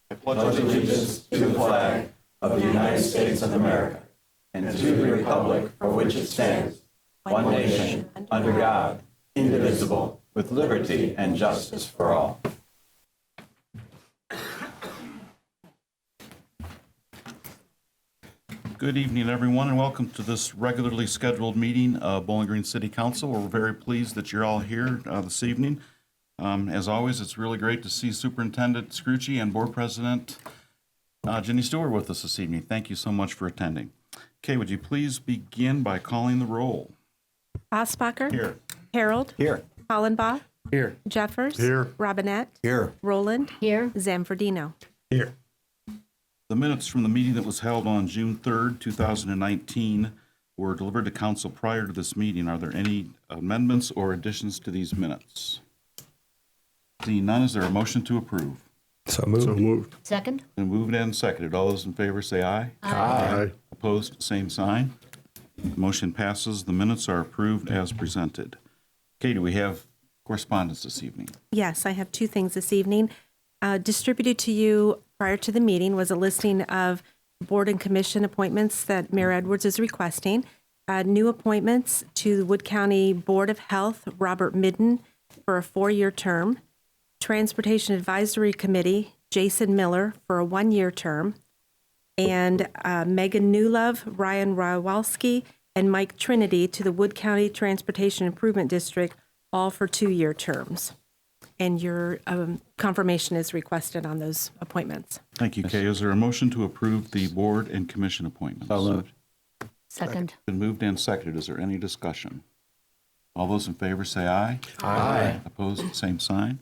I pledge allegiance to the flag of the United States of America and to the republic for which it stands, one nation, under God, indivisible, with liberty and justice for all. Good evening, everyone, and welcome to this regularly scheduled meeting of Bowling Green City Council. We're very pleased that you're all here this evening. As always, it's really great to see Superintendent Scrucci and Board President Jenny Stewart with us this evening. Thank you so much for attending. Okay, would you please begin by calling the roll? Osbacher. Here. Harold. Here. Hollenbach. Here. Jeffers. Here. Robinette. Here. Roland. Here. Zamfordino. Here. The minutes from the meeting that was held on June 3rd, 2019 were delivered to council prior to this meeting. Are there any amendments or additions to these minutes? Seeing none, is there a motion to approve? So moved. Second? Been moved and seconded. All those in favor say aye. Aye. Opposed, same sign. Motion passes. The minutes are approved as presented. Okay, do we have correspondence this evening? Yes, I have two things this evening. Distributed to you prior to the meeting was a listing of board and commission appointments that Mayor Edwards is requesting. New appointments to the Wood County Board of Health, Robert Midden, for a 4-year term. Transportation Advisory Committee, Jason Miller, for a 1-year term. And Megan Newlove, Ryan Rawalski, and Mike Trinity to the Wood County Transportation Improvement District, all for 2-year terms. And your confirmation is requested on those appointments. Thank you, Kay. Is there a motion to approve the board and commission appointments? So moved. Second. Been moved and seconded. Is there any discussion? All those in favor say aye. Aye. Opposed, same sign.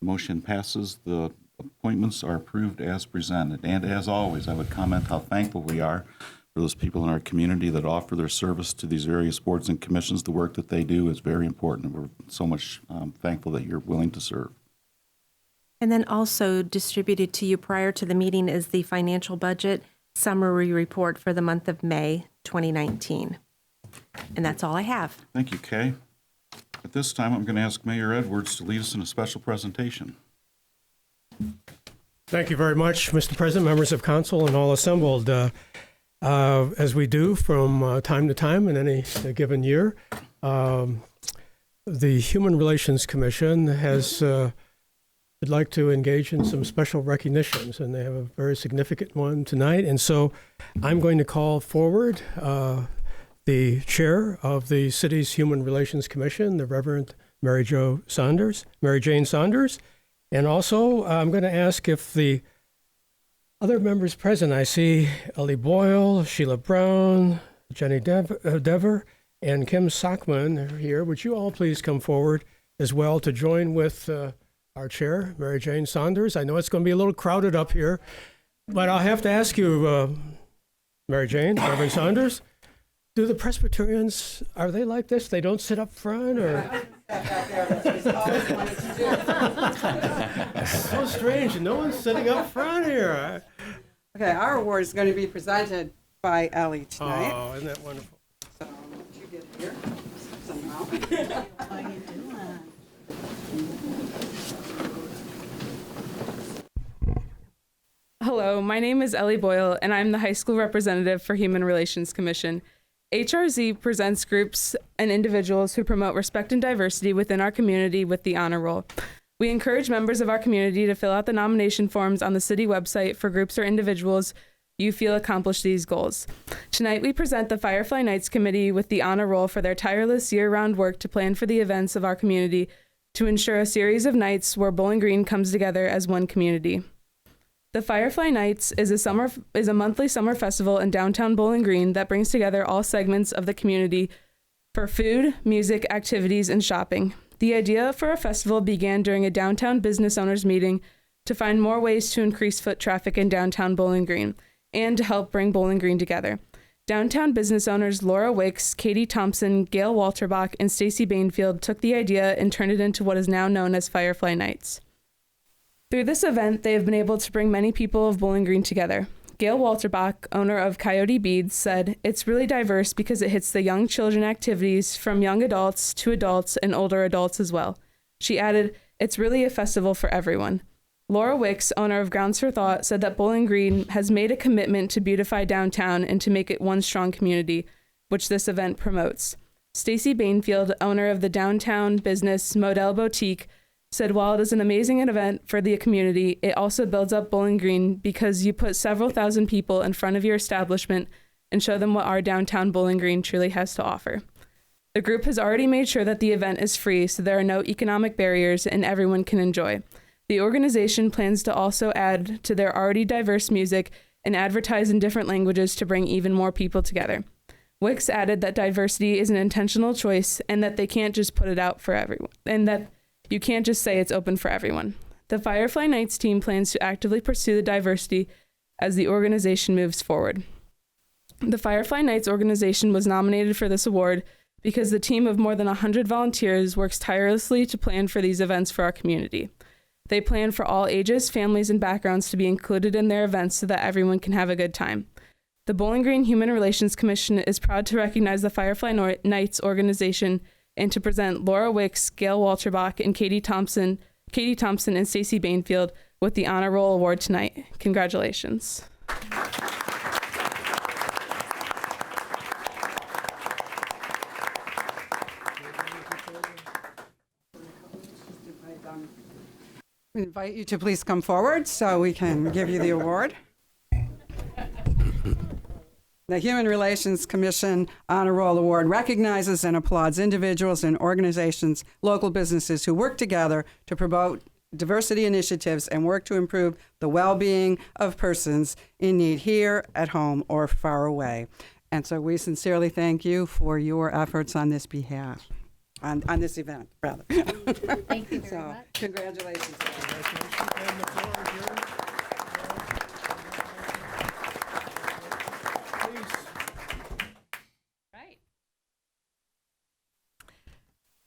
Motion passes. The appointments are approved as presented. And as always, I would comment how thankful we are for those people in our community that offer their service to these various boards and commissions. The work that they do is very important. We're so much thankful that you're willing to serve. And then also distributed to you prior to the meeting is the financial budget summary report for the month of May 2019. And that's all I have. Thank you, Kay. At this time, I'm going to ask Mayor Edwards to lead us in a special presentation. Thank you very much, Mr. President, members of council, and all assembled. As we do from time to time in any given year, the Human Relations Commission would like to engage in some special recognitions, and they have a very significant one tonight. And so I'm going to call forward the chair of the city's Human Relations Commission, the Reverend Mary Jane Saunders. And also, I'm going to ask if the other members present, I see Ellie Boyle, Sheila Brown, Jenny Dever, and Kim Sockman are here. Would you all please come forward as well to join with our chair, Mary Jane Saunders? I know it's going to be a little crowded up here, but I'll have to ask you, Mary Jane, Reverend Saunders, do the Presbyterians, are they like this? They don't sit up front, or? It's so strange. No one's sitting up front here. Okay, our award is going to be presented by Ellie tonight. Oh, isn't that wonderful? So, did you get here somehow? How you doing? Hello, my name is Ellie Boyle, and I'm the high school representative for Human Relations Commission. HRZ presents groups and individuals who promote respect and diversity within our community with the honor roll. We encourage members of our community to fill out the nomination forms on the city website for groups or individuals you feel accomplish these goals. Tonight, we present the Firefly Nights Committee with the honor roll for their tireless year-round work to plan for the events of our community to ensure a series of nights where Bowling Green comes together as one community. The Firefly Nights is a monthly summer festival in downtown Bowling Green that brings together all segments of the community for food, music, activities, and shopping. The idea for a festival began during a downtown business owners meeting to find more ways to increase foot traffic in downtown Bowling Green and to help bring Bowling Green together. Downtown business owners Laura Wicks, Katie Thompson, Gail Walterbach, and Stacy Bainfield took the idea and turned it into what is now known as Firefly Nights. Through this event, they have been able to bring many people of Bowling Green together. Gail Walterbach, owner of Coyote Beads, said, "It's really diverse because it hits the young children activities from young adults to adults and older adults as well." She added, "It's really a festival for everyone." Laura Wicks, owner of Grounds for Thought, said that Bowling Green has made a commitment to beautify downtown and to make it one strong community, which this event promotes. Stacy Bainfield, owner of the downtown business Model Boutique, said while it is an amazing event for the community, it also builds up Bowling Green because you put several thousand people in front of your establishment and show them what our downtown Bowling Green truly has to offer. The group has already made sure that the event is free, so there are no economic barriers and everyone can enjoy. The organization plans to also add to their already diverse music and advertise in different languages to bring even more people together. Wicks added that diversity is an intentional choice and that they can't just put it out for everyone, and that you can't just say it's open for everyone. The Firefly Nights team plans to actively pursue the diversity as the organization moves forward. The Firefly Nights organization was nominated for this award because the team of more than 100 volunteers works tirelessly to plan for these events for our community. They plan for all ages, families, and backgrounds to be included in their events so that everyone can have a good time. The Bowling Green Human Relations Commission is proud to recognize the Firefly Nights organization and to present Laura Wicks, Gail Walterbach, and Katie Thompson and Stacy Bainfield with the Honor Roll Award tonight. Congratulations. We invite you to please come forward so we can give you the award. The Human Relations Commission Honor Roll Award recognizes and applauds individuals and organizations, local businesses who work together to promote diversity initiatives and work to improve the well-being of persons in need here, at home, or far away. And so we sincerely thank you for your efforts on this behalf, on this event, rather. Thank you very So, much. congratulations. And the floor is yours.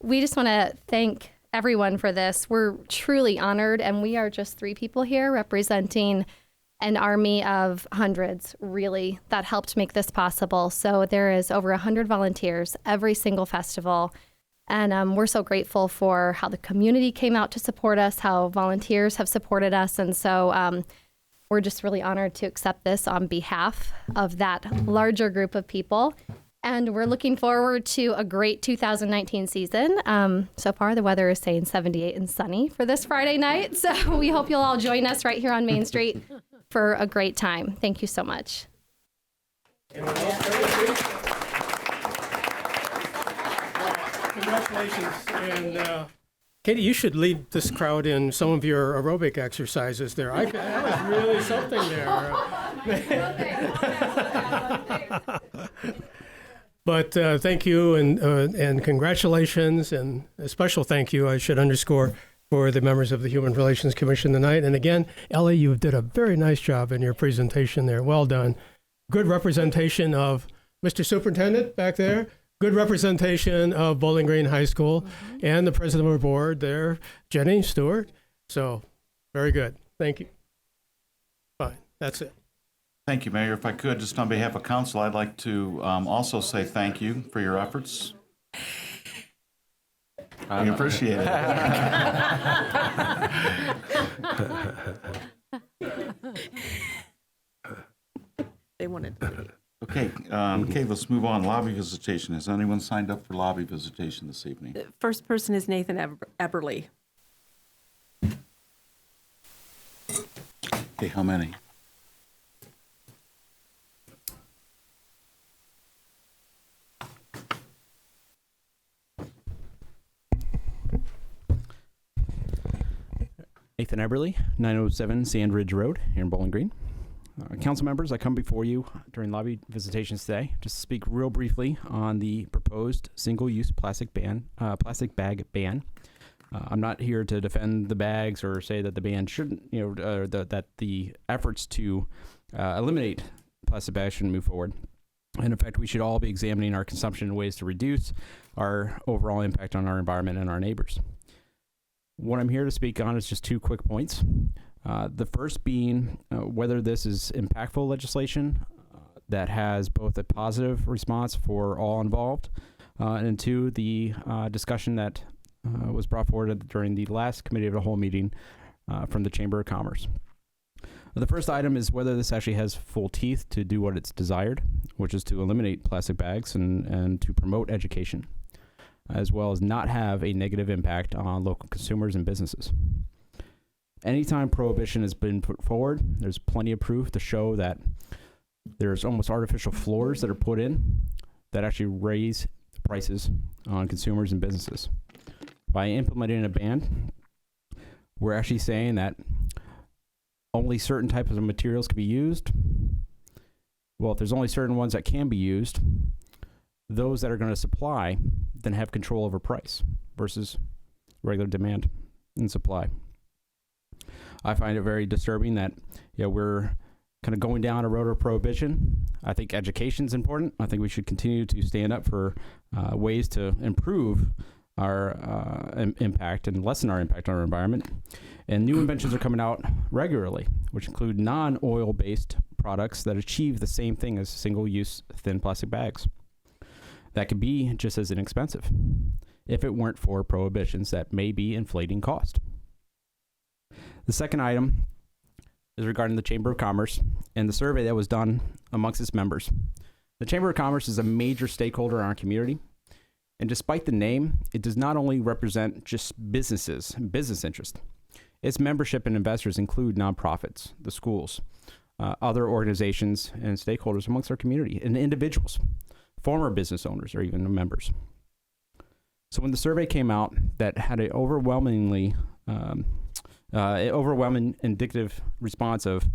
We just want to thank everyone for this. We're truly honored, and we are just 3 people here representing an army of hundreds, really, that helped make this possible. So there is over 100 volunteers every single festival, and we're so grateful for how the community came out to support us, how volunteers have supported us, and so we're just really honored to accept this on behalf of that larger group of people. And we're looking forward to a great 2019 season. So far, the weather is saying 78 and sunny for this Friday night. So we hope you'll all join us right here on Main Street for a great time. Thank you so much. Congratulations. And Katie, you should lead this crowd in some of your aerobic exercises there. That was really something there. But thank you and congratulations, and a special thank you, I should underscore, for the members of the Human Relations Commission tonight. And again, Ellie, you did a very nice job in your presentation there. Well done. Good representation of Mr. Superintendent back there. Good representation of Bowling Green High School and the president of our board there, Jenny Stewart. So very good. Thank you. Fine. That's it. Thank you, Mayor. If I could, just on behalf of council, I'd like to also say thank you for your efforts. We appreciate it. They wanted. Okay, let's move on. Lobby visitation. Has anyone signed up for lobby visitation this evening? First person is Nathan Eberly. Okay, how many? Nathan Eberly, 907 Sandridge Road here in Bowling Green. Council members, I come before you during lobby visitations today just to speak real briefly on the proposed single-use plastic bag ban. I'm not here to defend the bags or say that the ban shouldn't, that the efforts to eliminate plastic bags shouldn't move forward. And in fact, we should all be examining our consumption and ways to reduce our overall impact on our environment and our neighbors. What I'm here to speak on is just 2 quick points. The first being whether this is impactful legislation that has both a positive response for all involved, and 2, the discussion that was brought forward during the last committee of the whole meeting from the Chamber of Commerce. The first item is whether this actually has full teeth to do what it's desired, which is to eliminate plastic bags and to promote education, as well as not have a negative impact on local consumers and businesses. Anytime prohibition has been put forward, there's plenty of proof to show that there's almost artificial floors that are put in that actually raise prices on consumers and businesses. By implementing a ban, we're actually saying that only certain types of materials can be used. Well, if there's only certain ones that can be used, those that are going to supply then have control over price versus regular demand and supply. I find it very disturbing that we're kind of going down a road of prohibition. I think education is important. I think we should continue to stand up for ways to improve our impact and lessen our impact on our environment. And new inventions are coming out regularly, which include non-oil-based products that achieve the same thing as single-use thin plastic bags. That could be just as inexpensive if it weren't for prohibitions that may be inflating cost. The second item is regarding the Chamber of Commerce and the survey that was done amongst its members. The Chamber of Commerce is a major stakeholder in our community, and despite the name, it does not only represent just businesses and business interests. Its membership and investors include nonprofits, the schools, other organizations and stakeholders amongst our community, and individuals, former business owners, or even members. So when the survey came out that had an overwhelming indicative response of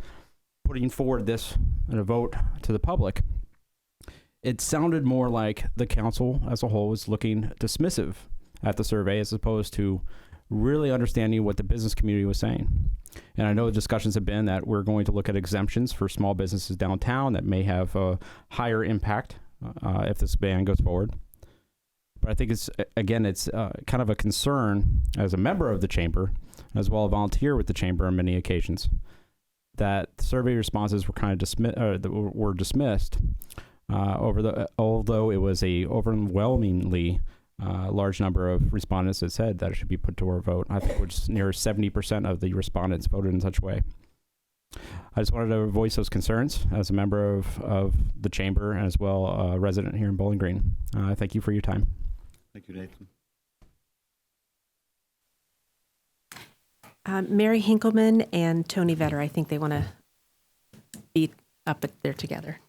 putting forward this in a vote to the public, it sounded more like the council as a whole was looking dismissive at the survey as opposed to really understanding what the business community was saying. And I know the discussions have been that we're going to look at exemptions for small businesses downtown that may have a higher impact if this ban goes forward. But I think it's kind of a concern as a member of the chamber, as well as a volunteer with the chamber on many occasions, that survey responses were kind of dismissed although it was a overwhelmingly large number of respondents that said that it should be put to our vote. I think which near 70% of the respondents voted in such a way. I just wanted to voice those concerns as a member of the chamber and as well a resident here in Bowling Green. Thank you for your time. Thank you, Nathan. Mary Hinkleman and Tony Vetter, I think they want to be up there together.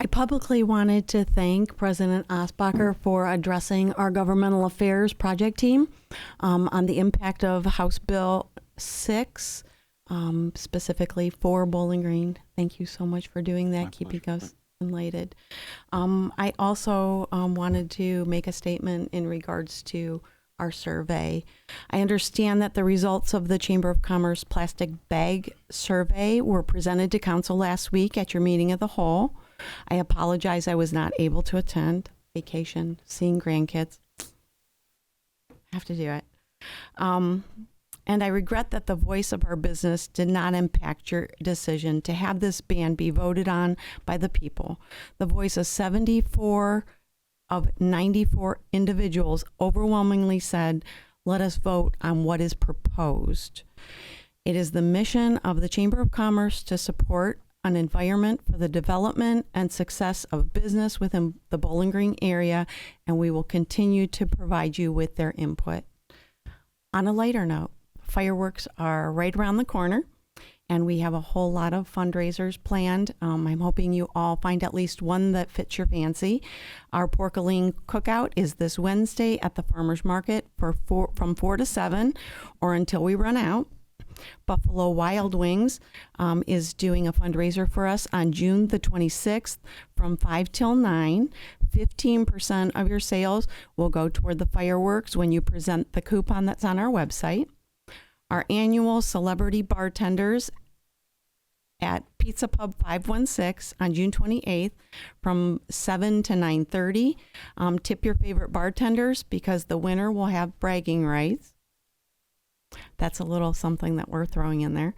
I publicly wanted to thank President Osbacher for addressing our governmental affairs project team on the impact of House Bill 6, specifically for Bowling Green. Thank you so much for doing that, keeping us enlightened. I also wanted to make a statement in regards to our survey. I understand that the results of the Chamber of Commerce plastic bag survey were presented to council last week at your meeting of the whole. I apologize I was not able to attend. Vacation, seeing grandkids. Have to do it. And I regret that the voice of our business did not impact your decision to have this ban be voted on by the people. The voice of 74 of 94 individuals overwhelmingly said, let us vote on what is proposed. It is the mission of the Chamber of Commerce to support an environment for the development and success of business within the Bowling Green area, and we will continue to provide you with their input. On a lighter note, fireworks are right around the corner, and we have a whole lot of fundraisers planned. I'm hoping you all find at least one that fits your fancy. Our Porkaline Cookout is this Wednesday at the Farmers Market from 4 to 7 or until we run out. Buffalo Wild Wings is doing a fundraiser for us on June the 26th from 5 till 9. 15% of your sales will go toward the fireworks when you present the coupon that's on our website. Our annual Celebrity Bartenders at Pizza Pub 516 on June 28th from 7 to 9:30. Tip your favorite bartenders because the winner will have bragging rights. That's a little something that we're throwing in there.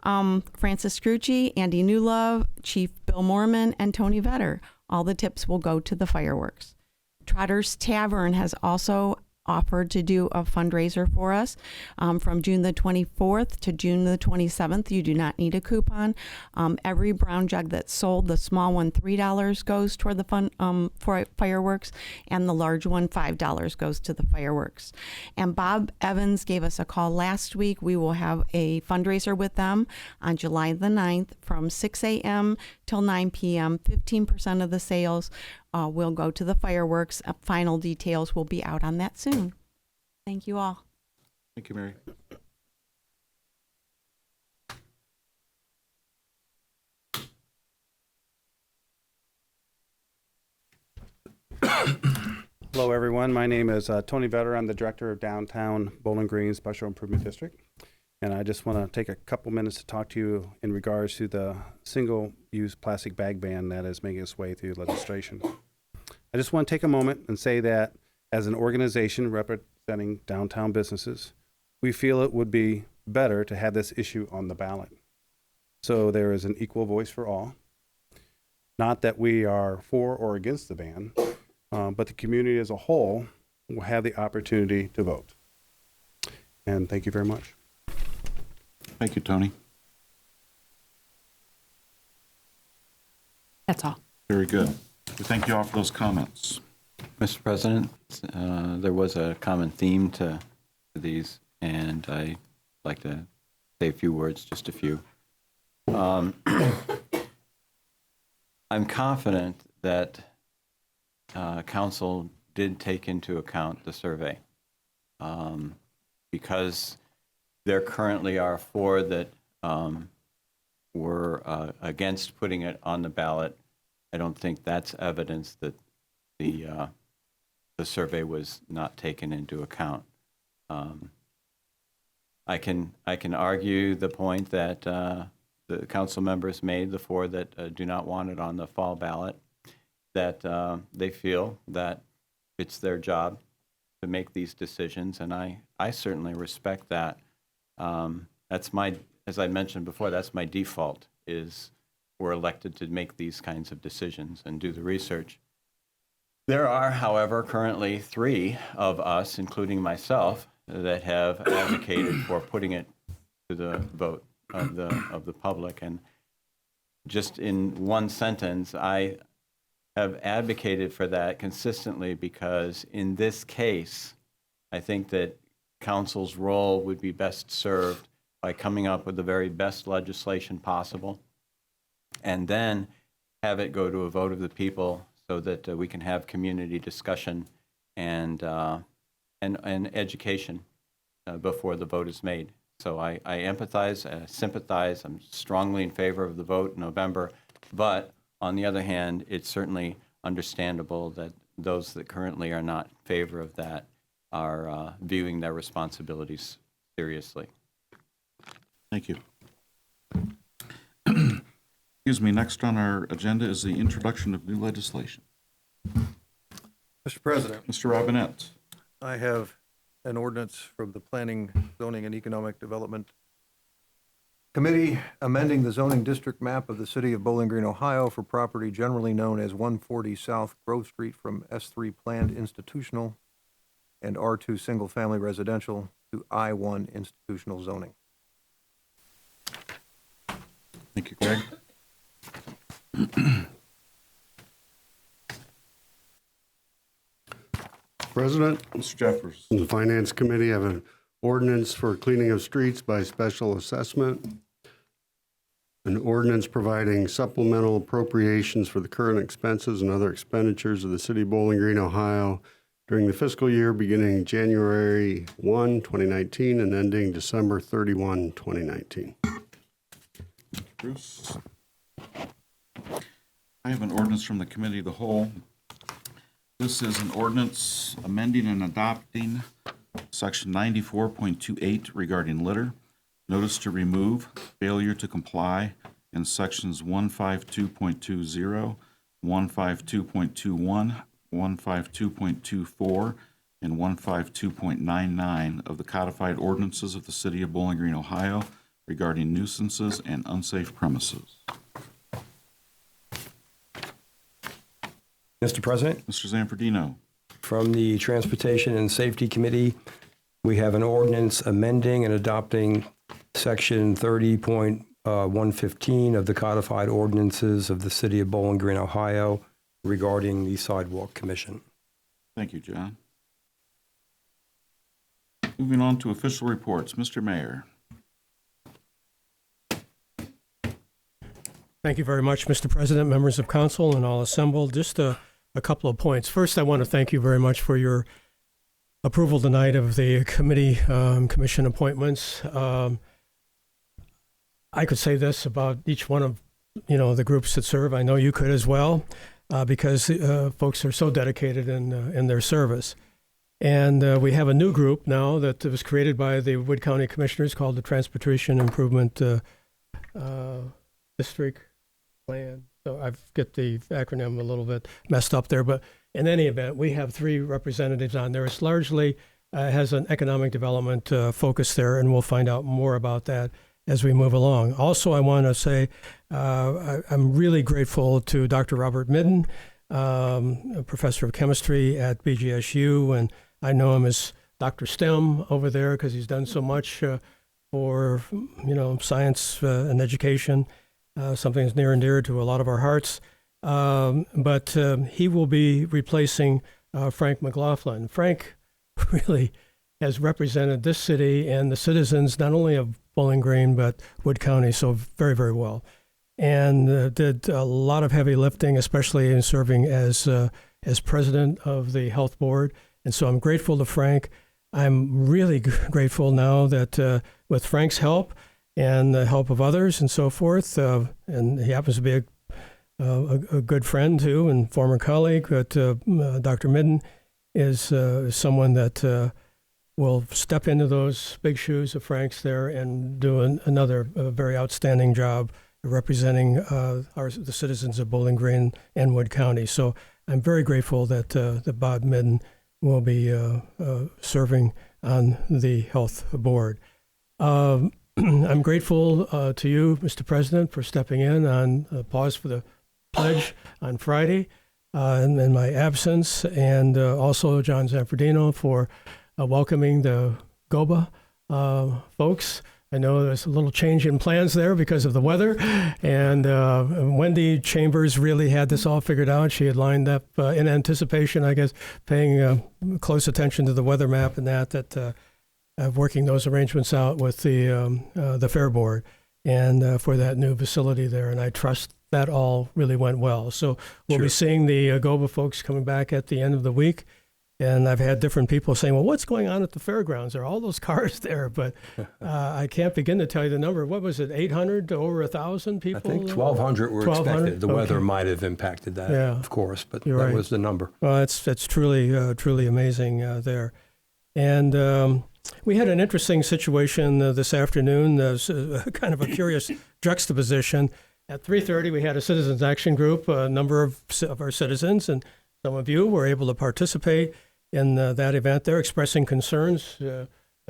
Francis Scrucci, Andy Newlove, Chief Bill Mormon, and Tony Vetter. All the tips will go to the fireworks. Trotter's Tavern has also offered to do a fundraiser for us from June the 24th to June the 27th. You do not need a coupon. Every brown jug that's sold, the small one $3 goes toward the fun for fireworks, and the large one $5 goes to the fireworks. And Bob Evans gave us a call last week. We will have a fundraiser with them on July the 9th from 6 a.m. till 9 p.m. 15% of the sales will go to the fireworks. Final details will be out on that soon. Thank you all. Thank you, Mary. Hello, everyone. My name is Tony Vetter. I'm the director of Downtown Bowling Green Special Improvement District. And I just want to take a couple minutes to talk to you in regards to the single-use plastic bag ban that is making its way through legislation. I just want to take a moment and say that as an organization representing downtown businesses, we feel it would be better to have this issue on the ballot. So there is an equal voice for all. Not that we are for or against the ban, but the community as a whole will have the opportunity to vote. And thank you very much. Thank you, Tony. That's all. Very good. We thank you all for those comments. Mr. President, there was a common theme to these, and I'd like to say a few words, just a few. I'm confident that Council did take into account the survey, because there currently are 4 that were against putting it on the ballot. I don't think that's evidence that the survey was not taken into account. I can argue the point that the council members made, the 4 that do not want it on the fall ballot, that they feel that it's their job to make these decisions, and I certainly respect that. That's my, as I mentioned before, that's my default, is we're elected to make these kinds of decisions and do the research. There are, however, currently 3 of us, including myself, that have advocated for putting it to the vote of the public. And just in one sentence, I have advocated for that consistently because in this case, I think that council's role would be best served by coming up with the very best legislation possible, and then have it go to a vote of the people so that we can have community discussion and education before the vote is made. So I empathize, sympathize. I'm strongly in favor of the vote in November, but on the other hand, it's certainly understandable that those that currently are not in favor of that are viewing their responsibilities seriously. Thank you. Excuse me, next on our agenda is the introduction of new legislation. Mr. President, Mr. Robinette. I have an ordinance from the Planning, Zoning, and Economic Development Committee amending the zoning district map of the city of Bowling Green, Ohio for property generally known as 140 South Grove Street from S3 planned institutional and R2 single-family residential to I1 institutional zoning. Thank you, Greg. President, Mr. Jeffers. the Finance Committee have an ordinance for cleaning of streets by special assessment, an ordinance providing supplemental appropriations for the current expenses and other expenditures of the city of Bowling Green, Ohio during the fiscal year beginning January 1, 2019 and ending December 31, 2019. Bruce. I have an ordinance from the Committee of the Whole. This is an ordinance amending and adopting Section 94.28 regarding litter, notice to remove, failure to comply, and Sections 152.20, 152.21, 152.24, and 152.99 of the codified ordinances of the City of Bowling Green, Ohio regarding nuisances and unsafe premises. Mr. President, Mr. Zanfordino. from the Transportation and Safety Committee, we have an ordinance amending and adopting Section 30.115 of the codified ordinances of the City of Bowling Green, Ohio regarding the Sidewalk Commission. Thank you, John. Moving on to official reports. Mr. Mayor. Thank you very much, Mr. President, members of council, and all assembled. Just a couple of points. First, I want to thank you very much for your approval tonight of the committee commission appointments. I could say this about each one of the groups that serve. I know you could as well, because folks are so dedicated in their service. And we have a new group now that was created by the Wood County Commissioners called the Transportation Improvement District Plan. So I get the acronym a little bit messed up there, but in any event, we have 3 representatives on there. It's largely has an economic development focus there, and we'll find out more about that as we move along. Also, I want to say I'm really grateful to Dr. Robert Midden, a professor of chemistry at BGSU, and I know him as Dr. STEM over there because he's done so much for science and education. Something that's near and dear to a lot of our hearts. But he will be replacing Frank McLaughlin. Frank really has represented this city and the citizens, not only of Bowling Green, but Wood County, so very, very well. And did a lot of heavy lifting, especially in serving as president of the health board. And so I'm grateful to Frank. I'm really grateful now that with Frank's help, and the help of others and so forth. And he happens to be a good friend, too, and former colleague. But Dr. Midden is someone that will step into those big shoes of Frank's there and do another very outstanding job representing the citizens of Bowling Green and Wood County. So I'm very grateful that Bob Midden will be serving on the health board. I'm grateful to you, Mr. President, for stepping in on pause for the pledge on Friday in my absence, and also John Zanfordino for welcoming the GOBA folks. I know there's a little change in plans there because of the weather, and Wendy Chambers really had this all figured out. She had lined up in anticipation, I guess, paying close attention to the weather map and that working those arrangements out with the Fair Board and for that new facility there. And I trust that all really went well. So we'll be seeing the GOBA folks coming back at the end of the week. And I've had different people saying, well, what's going on at the fairgrounds? There are all those cars there. But I can't begin to tell you the number. What was it, 800 to over 1,000 people? I think 1,200 were expected. The weather might have impacted that, of course, but that was the number. Well, it's truly amazing there. And we had an interesting situation this afternoon. There's kind of a curious juxtaposition. At 3:30, we had a citizens action group. A number of our citizens and some of you were able to participate in that event. They're expressing concerns,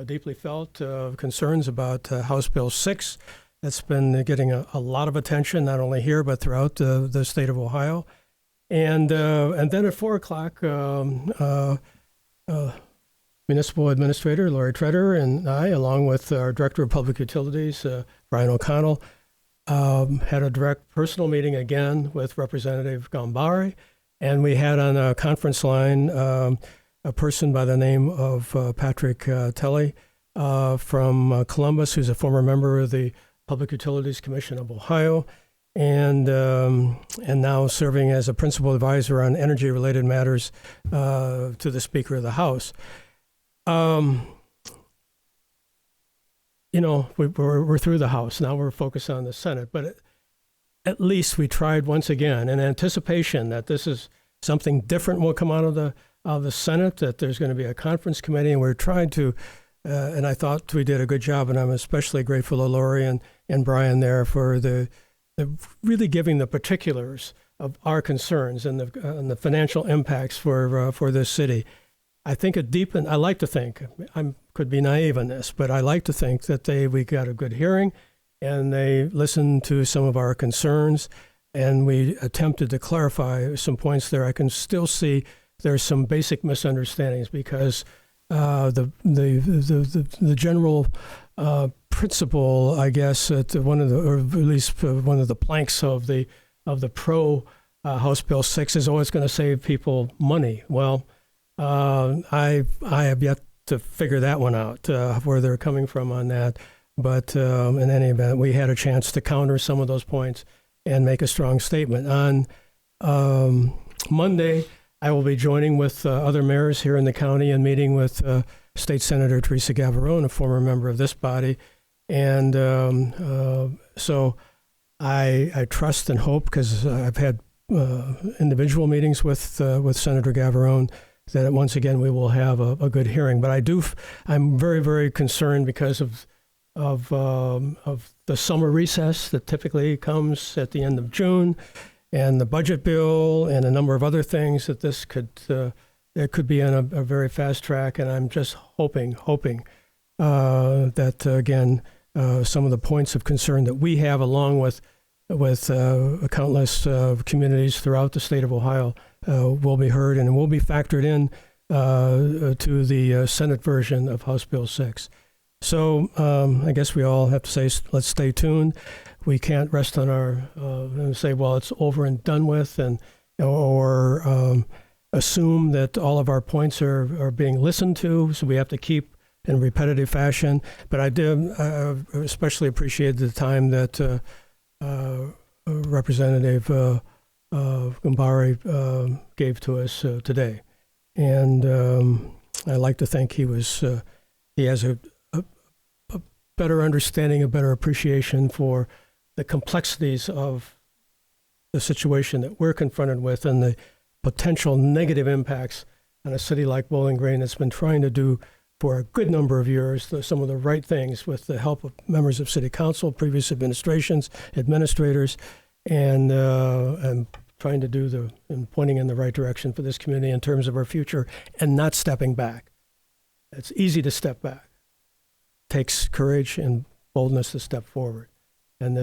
deeply felt concerns about House Bill 6. That's been getting a lot of attention, not only here, but throughout the state of Ohio. And then at 4 o'clock, Municipal Administrator Lori Treader and I, along with our Director of Public Utilities, Brian O'Connell, had a direct personal meeting again with Representative Gambari. And we had on a conference line a person by the name of Patrick Telly from Columbus, who's a former member of the Public Utilities Commission of Ohio, and now serving as a principal advisor on energy-related matters to the Speaker of the House. We're through the House. Now we're focused on the Senate. But at least we tried once again in anticipation that this is something different will come out of the Senate, that there's going to be a conference committee, and we're trying to, and I thought we did a good job, and I'm especially grateful to Lori and Brian there for the really giving the particulars of our concerns and the financial impacts for this city. I think I like to think, I could be naive in this, but I like to think that we got a good hearing and they listened to some of our concerns and we attempted to clarify some points there. I can still see there's some basic misunderstandings because the general principle, I guess, or at least one of the planks of the pro House Bill 6 is always going to save people money. Well, I have yet to figure that one out, where they're coming from on that. But in any event, we had a chance to counter some of those points and make a strong statement. On Monday, I will be joining with other mayors here in the county and meeting with State Senator Teresa Gavarone, a former member of this body. And so I trust and hope, because I've had individual meetings with Senator Gavarone, that once again we will have a good hearing. But I'm very, very concerned because of the summer recess that typically comes at the end of June, and the budget bill, and a number of other things that this could be on a very fast track. And I'm just hoping that again some of the points of concern that we have, along with countless communities throughout the state of Ohio, will be heard and will be factored in to the Senate version of House Bill 6. So I guess we all have to say, let's stay tuned. We can't rest on and say, well, it's over and done with, or assume that all of our points are being listened to. So we have to keep in repetitive fashion. But I did especially appreciate the time that Representative Gambari gave to us today. And I like to think he has a better understanding, a better appreciation for the complexities of the situation that we're confronted with and the potential negative impacts on a city like Bowling Green that's been trying to do for a good number of years some of the right things with the help of members of City Council, previous administrations, administrators, and trying to and pointing in the right direction for this community in terms of our future and not stepping back. It's easy to step back. It takes courage and boldness to step forward. And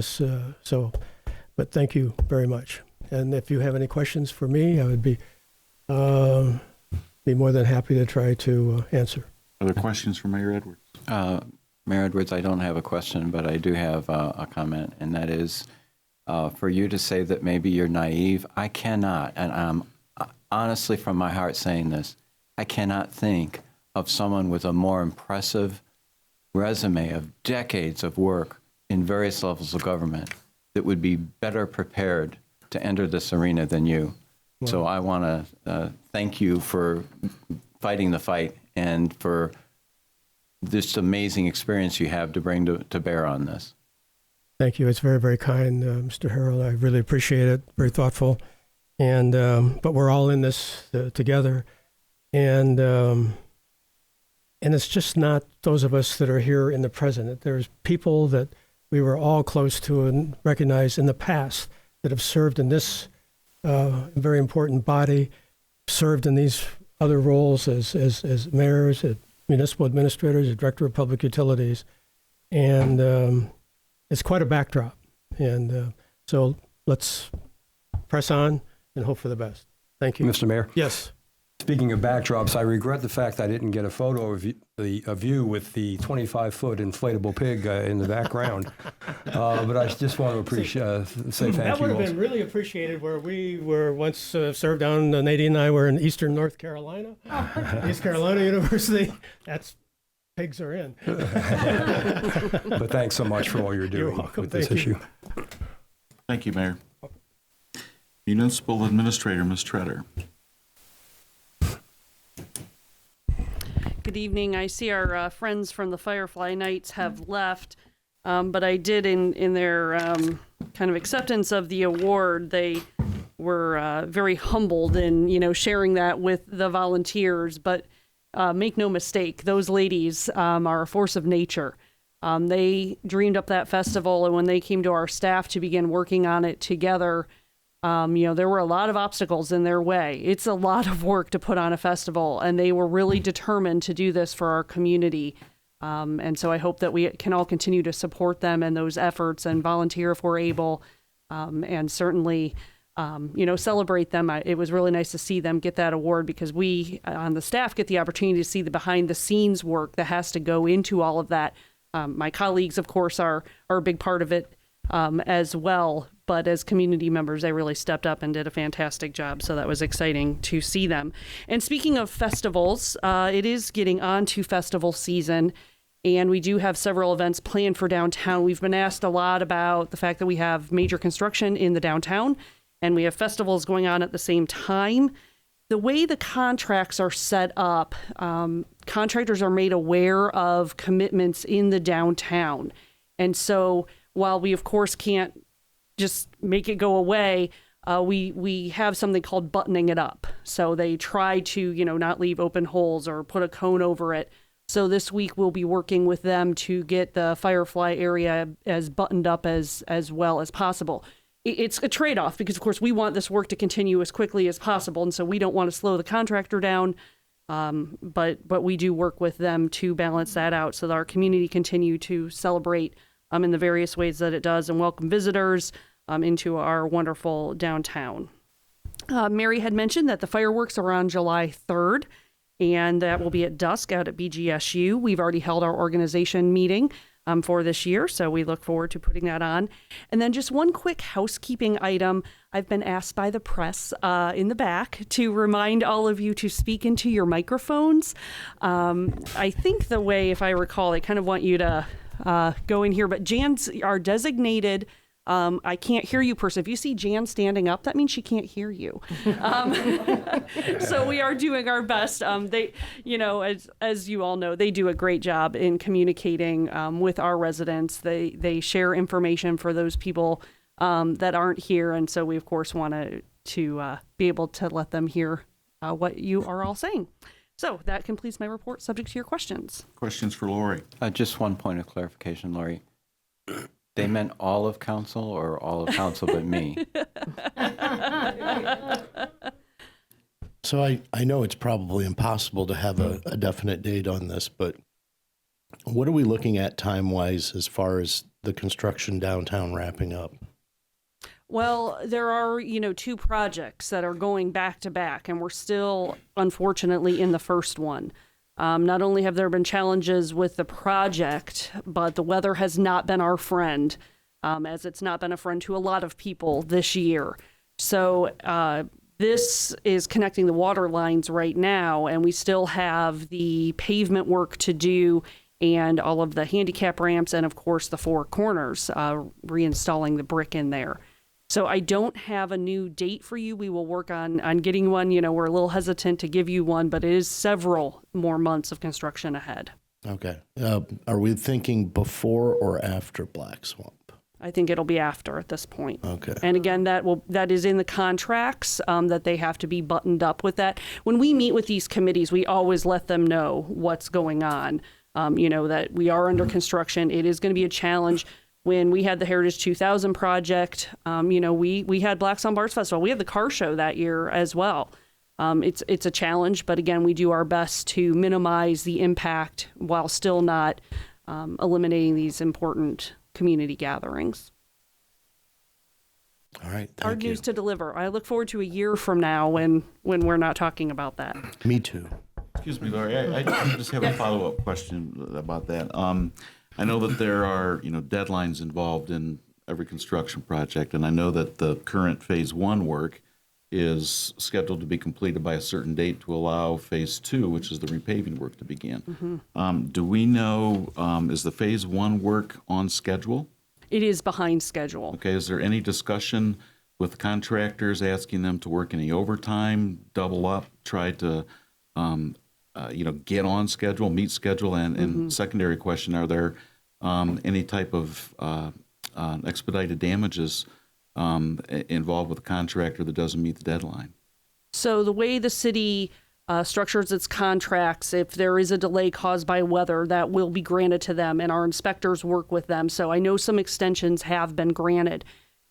but thank you very much. And if you have any questions for me, I would be more than happy to try to answer. Other questions for Mayor Edwards? Mayor Edwards, I don't have a question, but I do have a comment, and that is for you to say that maybe you're naive. I cannot, and I'm honestly from my heart saying this, I cannot think of someone with a more impressive resume of decades of work in various levels of government that would be better prepared to enter this arena than you. Wow. So I want to thank you for fighting the fight and for this amazing experience you have to bring to bear on this. Thank you. It's very, very kind, Mr. Harrell. I really appreciate it. Very thoughtful. And but we're all in this together. And it's just not those of us that are here in the present. There's people that we were all close to and recognized in the past that have served in this very important body, served in these other roles as mayors, as municipal administrators, as director of public utilities. And it's quite a backdrop. And so let's press on and hope for the best. Thank you. Mr. Mayor? Yes. Speaking of backdrops, I regret the fact I didn't get a photo of you with the 25-foot inflatable pig in the background. But I just want to say thank you. That would have been really appreciated where we were once served down. Nadine and I were in eastern North Carolina, East Carolina University. Pigs are in. But thanks so much for all you're doing with this issue. Thank you, Mayor. Municipal Administrator, Ms. Treader. Good evening. I see our friends from the Firefly Knights have left, but I did in their kind of acceptance of the award, they were very humbled in sharing that with the volunteers. But make no mistake, those ladies are a force of nature. They dreamed up that festival, and when they came to our staff to begin working on it together, There were a lot of obstacles in their way. It's a lot of work to put on a festival, and they were really determined to do this for our community. And so I hope that we can all continue to support them in those efforts and volunteer if we're able, and certainly, celebrate them. It was really nice to see them get that award because we on the staff get the opportunity to see the behind the scenes work that has to go into all of that. My colleagues, of course, are a big part of it as well. But as community members, they really stepped up and did a fantastic job. So that was exciting to see them. And speaking of festivals, it is getting on to festival season. And we do have several events planned for downtown. We've been asked a lot about the fact that we have major construction in the downtown and we have festivals going on at the same time. The way the contracts are set up, contractors are made aware of commitments in the downtown. And so while we, of course, can't just make it go away, we have something called buttoning it up. So they try to, not leave open holes or put a cone over it. So this week we'll be working with them to get the Firefly area as buttoned up as well as possible. It's a trade-off because, of course, we want this work to continue as quickly as possible, and so we don't want to slow the contractor down. But we do work with them to balance that out so that our community continue to celebrate in the various ways that it does and welcome visitors into our wonderful downtown. Mary had mentioned that the fireworks are on July 3rd, and that will be at dusk out at BGSU. We've already held our organization meeting for this year, so we look forward to putting that on. And then just one quick housekeeping item. I've been asked by the press in the back to remind all of you to speak into your microphones. I think the way, if I recall, they kind of want you to go in here, but Jan's our designated I can't hear you person. If you see Jan standing up, that means she can't hear you. So we are doing our best. They, as you all know, they do a great job in communicating with our residents. They share information for those people that aren't here, and so we of course want to be able to let them hear what you are all saying. So that completes my report, subject to your questions. Questions for Lori? Just one point of clarification, Lori. They meant all of council or all of council but me? So I know it's probably impossible to have a definite date on this, but what are we looking at time-wise as far as the construction downtown wrapping up? Well, there are, two projects that are going back to back, and we're still, unfortunately, in the first one. Not only have there been challenges with the project, but the weather has not been our friend, as it's not been a friend to a lot of people this year. So this is connecting the water lines right now, and we still have the pavement work to do and all of the handicap ramps and, of course, the four corners, reinstalling the brick in there. So I don't have a new date for you. We will work on getting one. We're a little hesitant to give you one, but it is several more months of construction ahead. Okay. Are we thinking before or after Black Swamp? I think it'll be after at this point. Okay. And again, that is in the contracts that they have to be buttoned up with that. When we meet with these committees, we always let them know what's going on. That we are under construction. It is going to be a challenge. When we had the Heritage 2000 project, we had Black Swamp Arts Festival. We had the car show that year as well. It's a challenge, but again, we do our best to minimize the impact while still not eliminating these important community gatherings. All right, Hard news to deliver. I look forward to a year from now when we're not talking about that. Me too. Excuse me, Lori. I just have a follow-up question about that. I know that there are, deadlines involved in every construction project, and I know that the current phase 1 work is scheduled to be completed by a certain date to allow phase 2, which is the repaving work, to begin. Mm-hmm. Do we know, is the phase 1 work on schedule? It is behind schedule. Okay, is there any discussion with contractors asking them to work any overtime, double up, try to get on schedule, meet schedule? And secondary question, are there any type of expedited damages involved with a contractor that doesn't meet the deadline? So the way the city structures its contracts, if there is a delay caused by weather, that will be granted to them, and our inspectors work with them. So I know some extensions have been granted.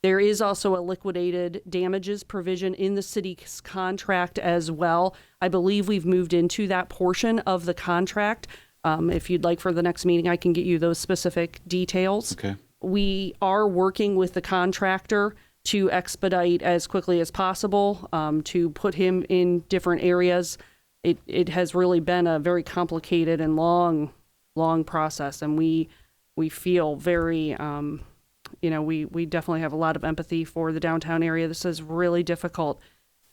There is also a liquidated damages provision in the city's contract as well. I believe we've moved into that portion of the contract. If you'd like for the next meeting, I can get you those specific details. Okay. We are working with the contractor to expedite as quickly as possible, to put him in different areas. It has really been a very complicated and long process, and we feel very, we definitely have a lot of empathy for the downtown area. This is really difficult.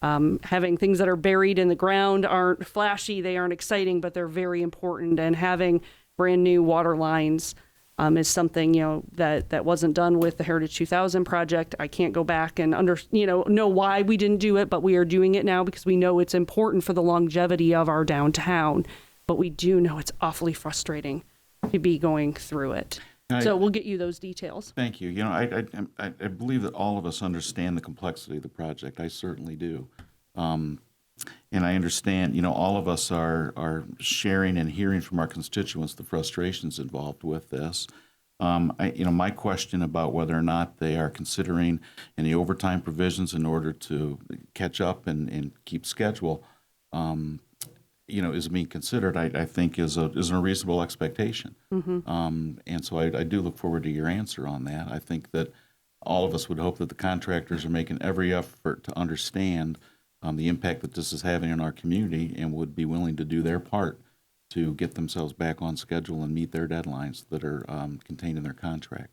Having things that are buried in the ground aren't flashy, they aren't exciting, but they're very important. And having brand new water lines is something, that wasn't done with the Heritage 2000 project. I can't go back and know why we didn't do it, but we are doing it now because we know it's important for the longevity of our downtown. But we do know it's awfully frustrating to be going through it. So we'll get you those details. Thank you. I believe that all of us understand the complexity of the project. I certainly do. And I understand, all of us are sharing and hearing from our constituents the frustrations involved with this. My question about whether or not they are considering any overtime provisions in order to catch up and keep schedule, is being considered, I think is a reasonable expectation. Mm-hmm. And so I do look forward to your answer on that. I think that all of us would hope that the contractors are making every effort to understand the impact that this is having in our community and would be willing to do their part to get themselves back on schedule and meet their deadlines that are contained in their contract.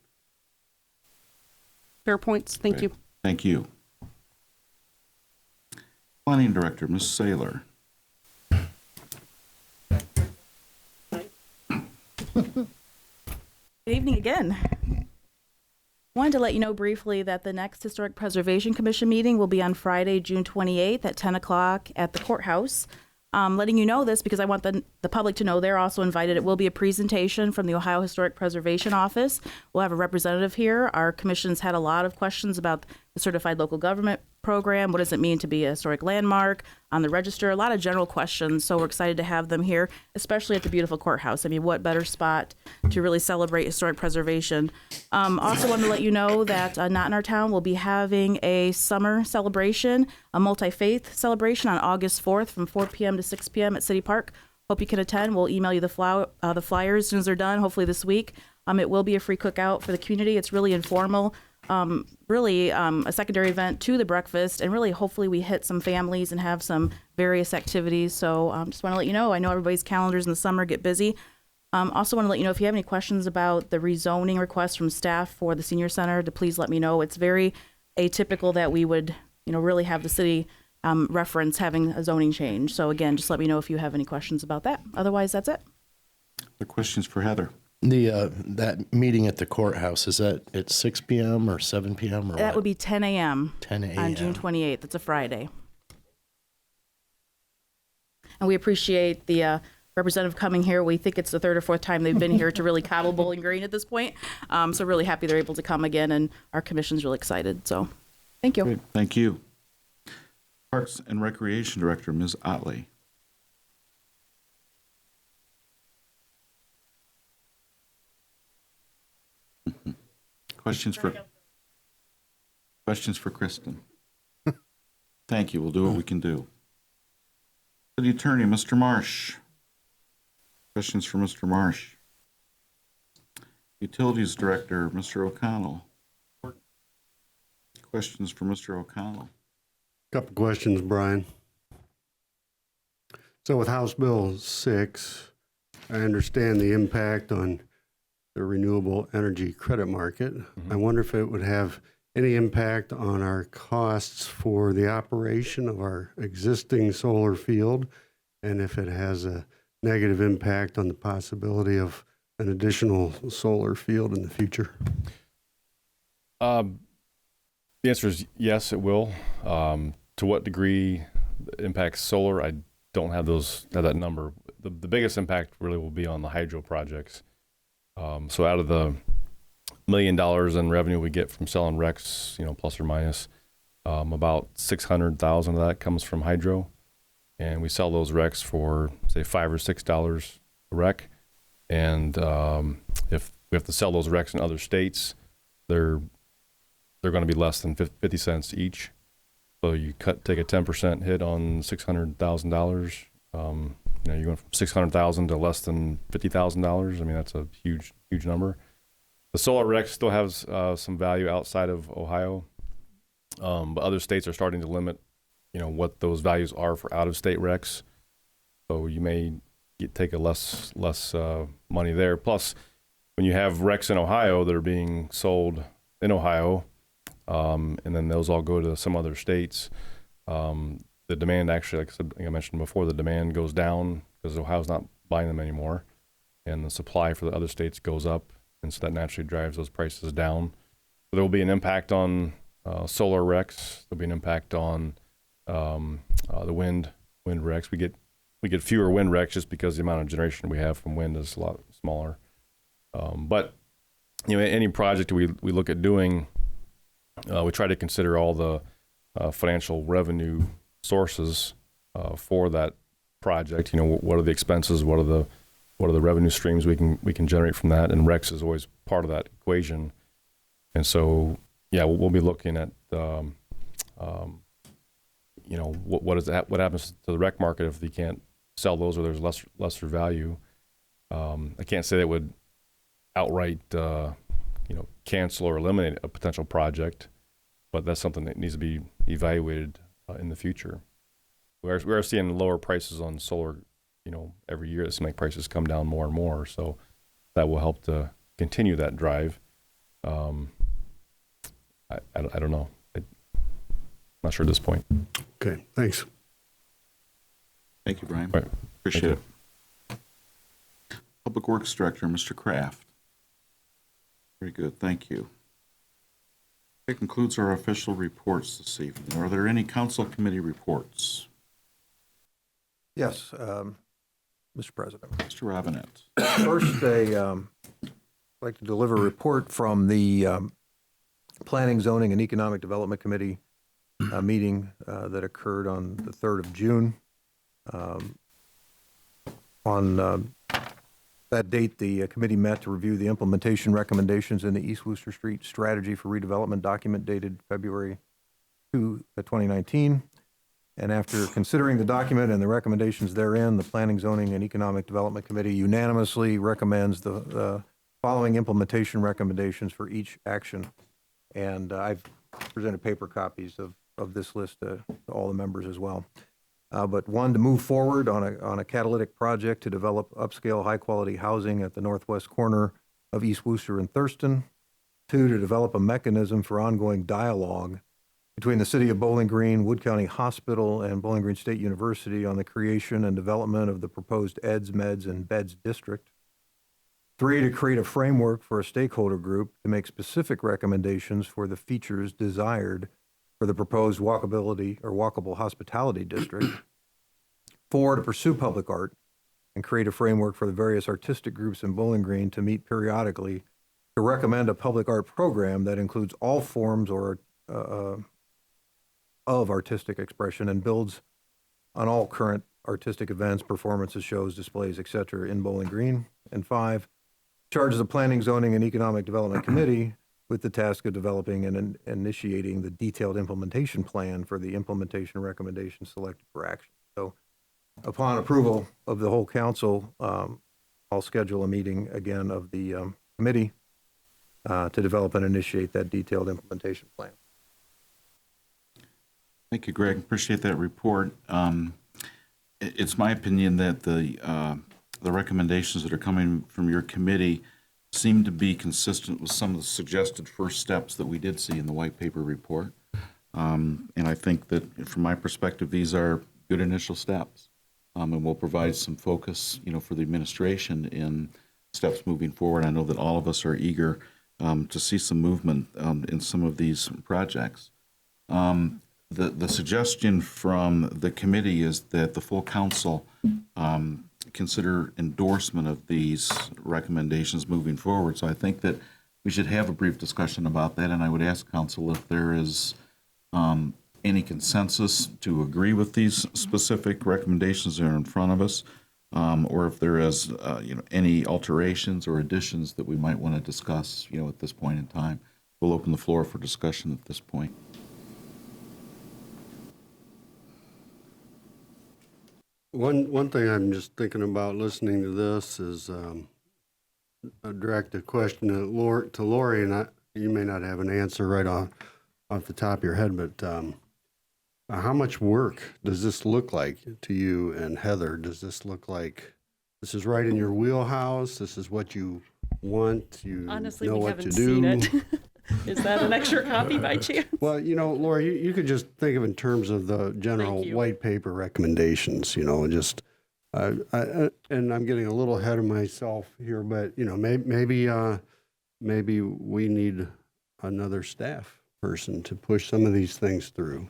Fair points. Thank you. Thank you. Planning Director, Ms. Saylor. Good evening again. Wanted to let you know briefly that the next Historic Preservation Commission meeting will be on Friday, June 28th at 10 o'clock at the courthouse. Letting you know this because I want the public to know they're also invited. It will be a presentation from the Ohio Historic Preservation Office. We'll have a representative here. Our commission's had a lot of questions about the Certified Local Government Program. What does it mean to be a historic landmark on the register? A lot of general questions. So we're excited to have them here, especially at the beautiful courthouse. I mean, what better spot to really celebrate historic preservation? Also want to let you know that Not in Our Town will be having a summer celebration, a multi-faith celebration on August 4th from 4 p.m. to 6 p.m. at City Park. Hope you can attend. We'll email you the flyers as soon as they're done, hopefully this week. It will be a free cookout for the community. It's really informal. Really a secondary event to the breakfast, and really hopefully we hit some families and have some various activities. So just want to let you know, I know everybody's calendars in the summer get busy. Also want to let you know if you have any questions about the rezoning request from staff for the senior center, to please let me know. It's very atypical that we would really have the city reference having a zoning change. So again, just let me know if you have any questions about that. Otherwise, that's it. The questions for Heather. That meeting at the courthouse, is that at 6 p.m. or 7 p.m. or That what? would be 10 a.m. 10 a.m. on June 28th. It's a Friday. And we appreciate the representative coming here. We think it's the third or fourth time they've been here to really cobble Bowling Green at this point. So really happy they're able to come again, and our commission's really excited. So thank you. Great. Thank you. Parks and Recreation Director, Ms. Otley. Questions for Kristen? Thank you. We'll do what we can do. City Attorney, Mr. Marsh. Questions for Mr. Marsh? Utilities Director, Mr. O'Connell. Questions for Mr. O'Connell? Couple questions, Brian. So with House Bill 6, I understand the impact on the renewable energy credit market. Mm-hmm. I wonder if it would have any impact on our costs for the operation of our existing solar field, and if it has a negative impact on the possibility of an additional solar field in the future. The answer is yes, it will. To what degree it impacts solar, I don't have that number. The biggest impact really will be on the hydro projects. So out of the $1 million in revenue we get from selling RECs, plus or minus, about 600,000 of that comes from hydro, and we sell those RECs for say $5 or $6 a REC. And if we have to sell those RECs in other states, they're they're going to be less than 50 cents each. So you take a 10% hit on $600,000. You went from $600,000 to less than $50,000. I mean, that's a huge number. The solar REC still has some value outside of Ohio, but other states are starting to limit, what those values are for out-of-state RECs. So you may take a less money there. Plus, when you have RECs in Ohio that are being sold in Ohio, and then those all go to some other states, the demand actually, like I mentioned before, the demand goes down because Ohio's not buying them anymore, and the supply for the other states goes up, and so that naturally drives those prices down. So there will be an impact on solar RECs. There'll be an impact on the wind RECs. We get fewer wind RECs just because the amount of generation we have from wind is a lot smaller. But any project we look at doing, we try to consider all the financial revenue sources for that project. What are the expenses? What are the revenue streams we can generate from that? And RECs is always part of that equation. And so, we'll be looking at what happens to the REC market if you can't sell those or there's lesser value. I can't say that would outright cancel or eliminate a potential project, but that's something that needs to be evaluated in the future. We are seeing lower prices on solar, every year. This make prices come down more and more, so that will help to continue that drive. I don't know. I'm not sure at this point. Okay, thanks. Thank you, Brian. Right. Appreciate it. Public Works Director, Mr. Kraft. Very good, thank you. That concludes our official reports this evening. Are there any council committee reports? Yes, Mr. President. Mr. Robinette. First, I'd like to deliver a report from the Planning, Zoning, and Economic Development Committee meeting that occurred on the 3rd of June. On that date, the committee met to review the implementation recommendations in the East Wooster Street Strategy for Redevelopment document dated February 2, 2019. And after considering the document and the recommendations therein, the Planning, Zoning, and Economic Development Committee unanimously recommends the following implementation recommendations for each action. And I've presented paper copies of this list to all the members as well. But one, to move forward on a catalytic project to develop upscale high-quality housing at the northwest corner of East Wooster and Thurston. 2, to develop a mechanism for ongoing dialogue between the City of Bowling Green, Wood County Hospital, and Bowling Green State University on the creation and development of the proposed EDS, MEDS, and BEDS district. 3, to create a framework for a stakeholder group to make specific recommendations for the features desired for the proposed walkability or walkable hospitality district. 4, to pursue public art and create a framework for the various artistic groups in Bowling Green to meet periodically to recommend a public art program that includes all forms or of artistic expression and builds on all current artistic events, performances, shows, displays, etc. in Bowling Green. And 5, charges the Planning, Zoning, and Economic Development Committee with the task of developing and initiating the detailed implementation plan for the implementation recommendations selected for action. So upon approval of the whole council, I'll schedule a meeting again of the committee to develop and initiate that detailed implementation plan. Thank you, Greg. Appreciate that report. It's my opinion that the recommendations that are coming from your committee seem to be consistent with some of the suggested first steps that we did see in the white paper report. And I think that from my perspective, these are good initial steps, and will provide some focus, for the administration in steps moving forward. I know that all of us are eager to see some movement in some of these projects. The suggestion from the committee is that the full council consider endorsement of these recommendations moving forward. So I think that we should have a brief discussion about that, and I would ask council if there is any consensus to agree with these specific recommendations that are in front of us, or if there is any alterations or additions that we might want to discuss at this point in time. we'll open the floor for discussion at this point. One thing I'm just thinking about listening to this is direct a question to Lori, and you may not have an answer right off the top of your head, but how much work does this look like to you and Heather? Does this look like this is right in your wheelhouse? This is what you want? You Honestly, know we what haven't to do? seen it. Is that an extra copy by chance? Well, Lori, you could just think of it in terms of the general white paper recommendations, just, and I'm getting a little ahead of myself here, but, maybe we need another staff person to push some of these things through.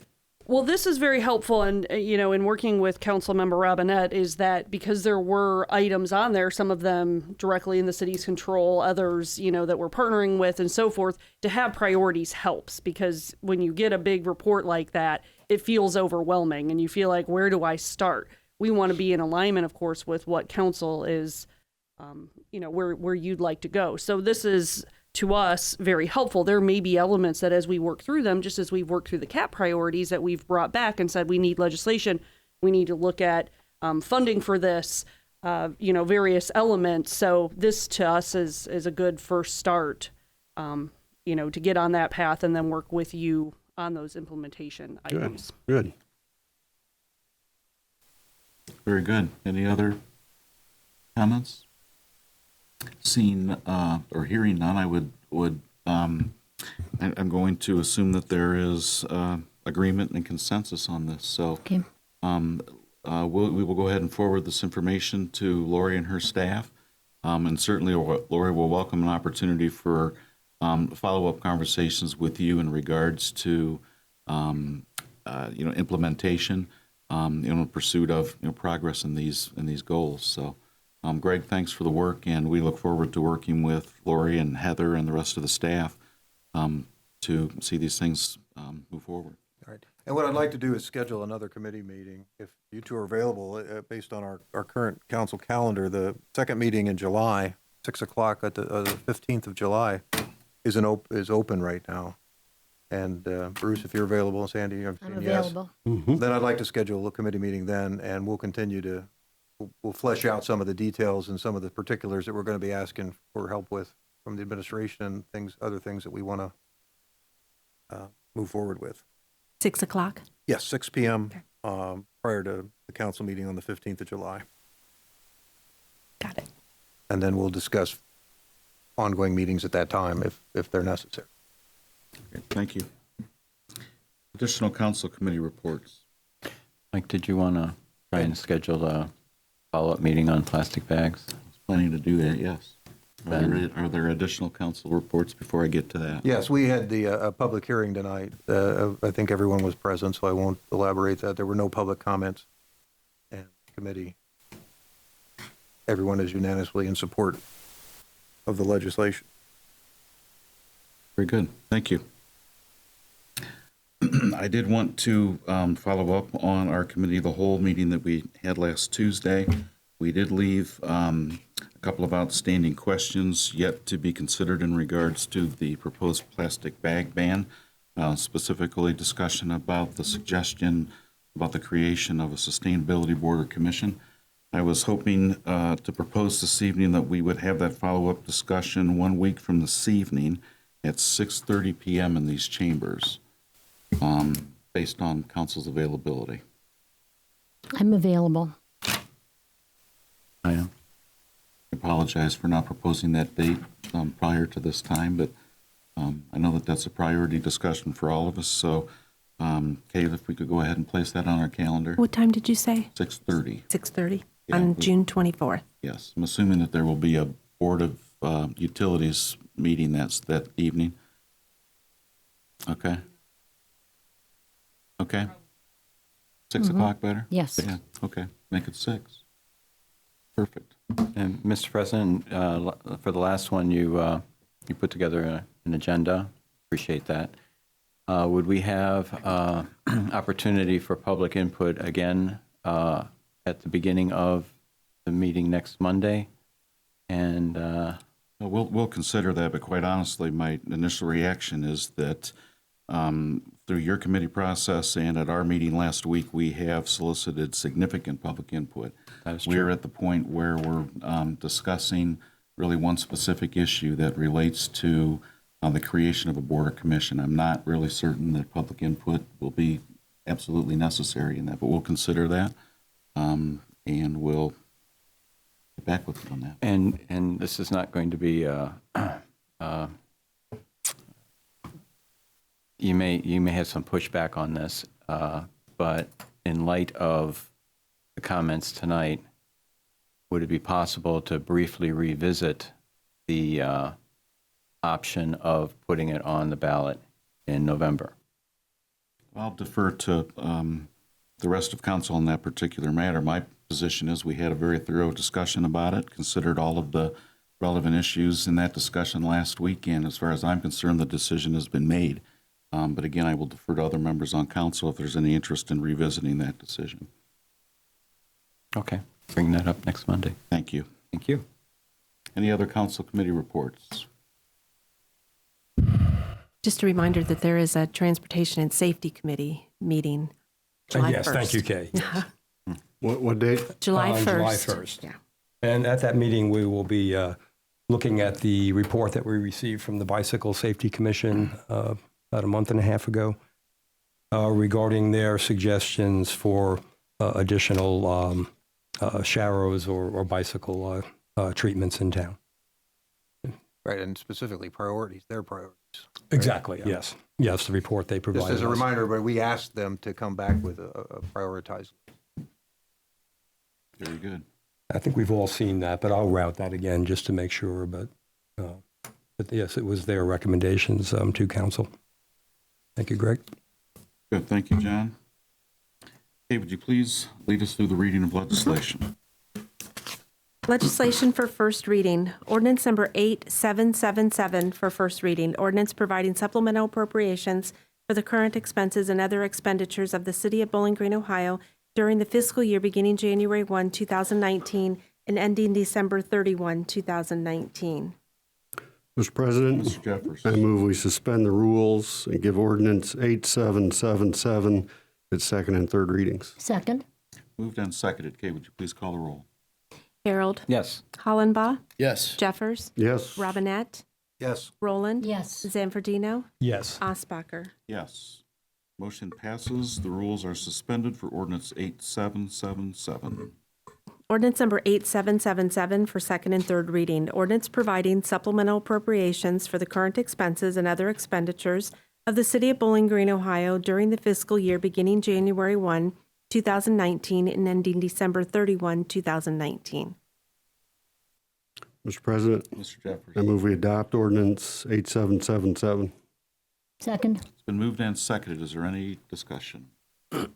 Well, this is very helpful, and in working with Councilmember Robinette, is that because there were items on there, some of them directly in the city's control, others, that we're partnering with, and so forth. To have priorities helps, because when you get a big report like that, it feels overwhelming, and you feel like, where do I start? We want to be in alignment, of course, with what council is, where you'd like to go. So this is, to us, very helpful. There may be elements that as we work through them, just as we've worked through the CAP priorities that we've brought back and said we need legislation, we need to look at funding for this, various elements. So this to us is a good first start, to get on that path and then work with you on those implementation items. Good. Very good. Any other comments? Seeing or hearing none, I'm going to assume that there is agreement and consensus on this. So Okay. we will go ahead and forward this information to Lori and her staff. And certainly Lori will welcome an opportunity for follow-up conversations with you in regards to implementation, in pursuit of progress in these goals. So. Greg, thanks for the work, and we look forward to working with Lori and Heather and the rest of the staff to see these things move forward. All right. And what I'd like to do is schedule another committee meeting, if you two are available, based on our current council calendar. The second meeting in July, 6 o'clock at the 15th of July, is open right now. And Bruce, if you're available, Sandy, I'm available. Yes. Then I'd like to schedule a committee meeting then, and we'll continue to we'll flesh out some of the details and some of the particulars that we're going to be asking for help with from the administration and other things that we want to move forward with. 6 o'clock? Yes, 6 p.m. Prior to the council meeting on the 15th of July. Got it. And then we'll discuss ongoing meetings at that time if they're necessary. Okay, thank you. Additional council committee reports. Mike, did you want to try and schedule a follow-up meeting on plastic bags? I was planning to do that, yes. Are there additional council reports before I get to that? Yes, we had a public hearing tonight. I think everyone was present, so I won't elaborate that. There were no public comments. And committee, everyone is unanimously in support of the legislation. Very good. Thank you. I did want to follow up on our committee of the whole meeting that we had last Tuesday. We did leave a couple of outstanding questions yet to be considered in regards to the proposed plastic bag ban, specifically discussion about the suggestion about the creation of a sustainability board or commission. I was hoping to propose this evening that we would have that follow-up discussion 1 week from this evening at 6:30 p.m. in these chambers, based on council's availability. I'm available. I am. I apologize for not proposing that date prior to this time, but I know that that's a priority discussion for all of us. So, Kate, if we could go ahead and place that on our calendar. What time did you say? 6:30. 6:30 on June 24th. Yes, I'm assuming that there will be a Board of Utilities meeting that evening. Okay. Okay. 6 o'clock better? Yes. Yeah, okay. Make it 6. Perfect. And Mr. President, for the last one, you put together an agenda. Appreciate that. Would we have opportunity for public input again at the beginning of the meeting next Monday? And We'll consider that, but quite honestly, my initial reaction is that through your committee process and at our meeting last week, we have solicited significant public input. That is true. We're at the point where we're discussing really one specific issue that relates to the creation of a board or commission. I'm not really certain that public input will be absolutely necessary in that, but we'll consider that, and we'll get back with you on that. And this is not going to be you may have some pushback on this, but in light of the comments tonight, would it be possible to briefly revisit the option of putting it on the ballot in November? I'll defer to the rest of council on that particular matter. My position is we had a very thorough discussion about it, considered all of the relevant issues in that discussion last weekend. As far as I'm concerned, the decision has been made. But again, I will defer to other members on council if there's any interest in revisiting that decision. Okay, bring that up next Monday. Thank you. Thank you. Any other council committee reports? Just a reminder that there is a Transportation and Safety Committee meeting July 1st. Yes, thank you, Kay. What date? July 1st. July 1st. Yeah. And at that meeting, we will be looking at the report that we received from the Bicycle Safety Commission about a month and a half ago regarding their suggestions for additional sharrows or bicycle treatments in town. Right, and specifically priorities, their priorities. Exactly, yes. Yes, the report they provided. Just as a us. reminder, but we asked them to come back with a prioritized. Very good. I think we've all seen that, but I'll route that again just to make sure. But yes, it was their recommendations to council. Thank you, Greg. Good, thank you, John. Hey, would you please lead us through the reading of legislation? Legislation for first reading. Ordinance number 8777 for first reading. Ordinance providing supplemental appropriations for the current expenses and other expenditures of the City of Bowling Green, Ohio during the fiscal year beginning January 1, 2019 and ending December 31, 2019. Mr. President, Mr. Jefferson. I move we suspend the rules and give ordinance 8777 its second and third readings. Second? Moved and seconded. Kay, would you please call the roll? Harold. Yes. Hollenbaugh. Yes. Jeffers. Yes. Robinette. Yes. Roland. Yes. Zanfordino. Yes. Osbacher. Yes. Motion passes. The rules are suspended for ordinance 8777. Ordinance number 8777 for second and third reading. Ordinance providing supplemental appropriations for the current expenses and other expenditures of the City of Bowling Green, Ohio during the fiscal year beginning January 1, 2019 and ending December 31, 2019. Mr. President, Mr. Jeffers. I move we adopt ordinance 8777. Second? It's been moved and seconded. Is there any discussion? Kay,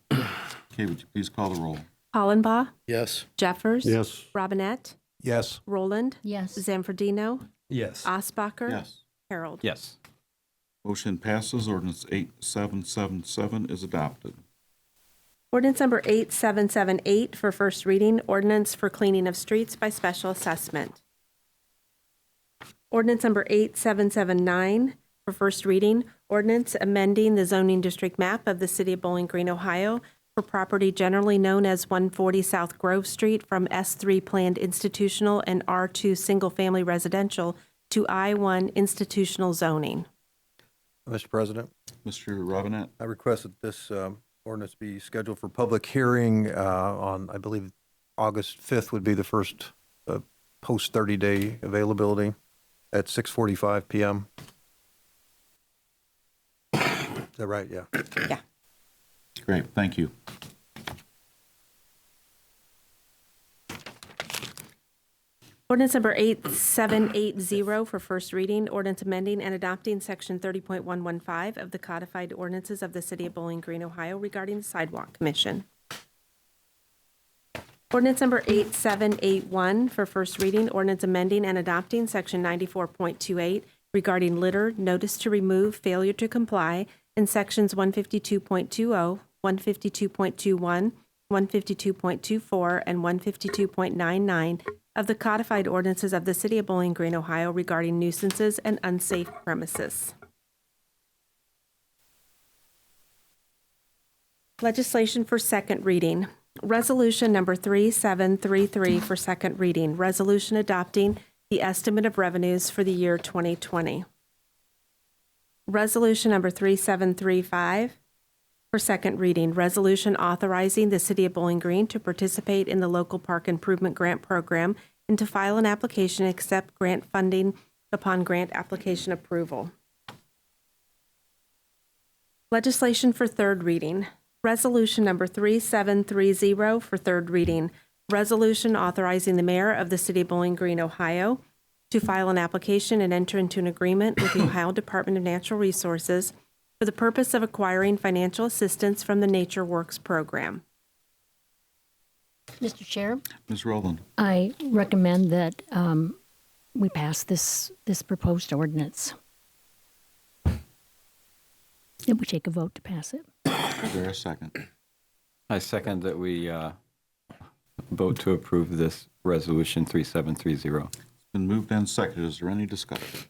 would you please call the roll? Hollenbaugh. Yes. Jeffers. Yes. Robinette. Yes. Roland. Yes. Zanfordino. Yes. Osbacher. Yes. Harold. Yes. Motion passes. Ordinance 8777 is adopted. Ordinance number 8778 for first reading. Ordinance for cleaning of streets by special assessment. Ordinance number 8779 for first reading. Ordinance amending the zoning district map of the City of Bowling Green, Ohio for property generally known as 140 South Grove Street from S3 planned institutional and R2 single-family residential to I1 institutional zoning. Mr. President, Mr. Robinette. I request that this ordinance be scheduled for public hearing on, I believe, August 5th would be the first post 30-day availability at 6:45 p.m. Is that right? Yeah. Yeah. Great, thank you. Ordinance number 8780 for first reading. Ordinance amending and adopting section 30.115 of the codified ordinances of the City of Bowling Green, Ohio regarding the Sidewalk Commission. Ordinance number 8781 for first reading. Ordinance amending and adopting section 94.28 regarding litter, notice to remove, failure to comply, and sections 152.20, 152.21, 152.24, and 152.99 of the codified ordinances of the City of Bowling Green, Ohio regarding nuisances and unsafe premises. Legislation for second reading. Resolution number 3733 for second reading. Resolution adopting the estimate of revenues for the year 2020. Resolution number 3735 for second reading. Resolution authorizing the City of Bowling Green to participate in the Local Park Improvement Grant Program and to file an application and accept grant funding upon grant application approval. Legislation for third reading. Resolution number 3730 for third reading. Resolution authorizing the mayor of the City of Bowling Green, Ohio, to file an application and enter into an agreement with the Ohio Department of Natural Resources for the purpose of acquiring financial assistance from the Nature Works program. Mr. Chair, Ms. Rowland. I recommend that we pass this proposed ordinance. That we take a vote to pass it. Is there a second? I second that we vote to approve this resolution 3730. It's been moved and seconded. Is there any discussion?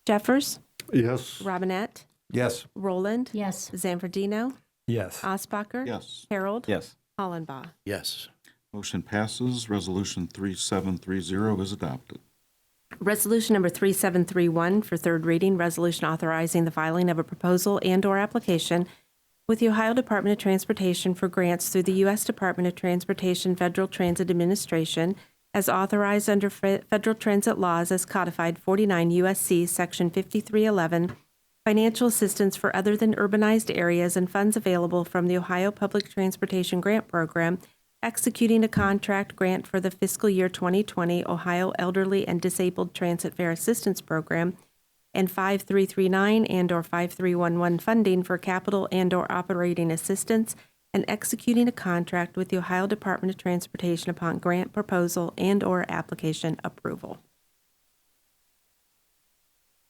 Jeffers? Yes. Robinette? Yes. Roland? Yes. Zanfordino? Yes. Osbacher? Yes. Harold? Yes. Hollenbaugh? Yes. Motion passes. Resolution 3730 is adopted. Resolution number 3731 for third reading, resolution authorizing the filing of a proposal and/or application with the Ohio Department of Transportation for grants through the U.S. Department of Transportation Federal Transit Administration as authorized under federal transit laws as codified 49 U.S.C. Section 5311, financial assistance for other than urbanized areas and funds available from the Ohio Public Transportation Grant Program, executing a contract grant for the fiscal year 2020 Ohio Elderly and Disabled Transit Fare Assistance Program, and 5339 and/or 5311 funding for capital and/or operating assistance, and executing a contract with the Ohio Department of Transportation upon grant proposal and/or application approval.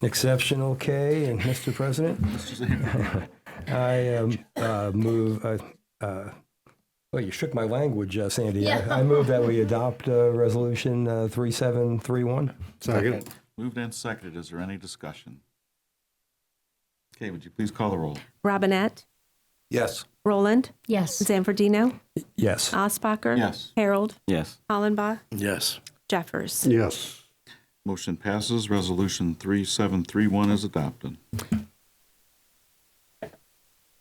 Exceptional K, and Mr. President, I move. Well, you shook my language, Sandy. Yeah. I move that we adopt Resolution 3731. Second. Moved and seconded. Is there any discussion? Okay, would you please call the roll? Robinette? Yes. Roland? Yes. Zanfordino? Yes. Osbacher? Yes. Harold? Yes. Hollenbaugh? Yes. Jeffers? Yes. Motion passes. Resolution 3731 is adopted.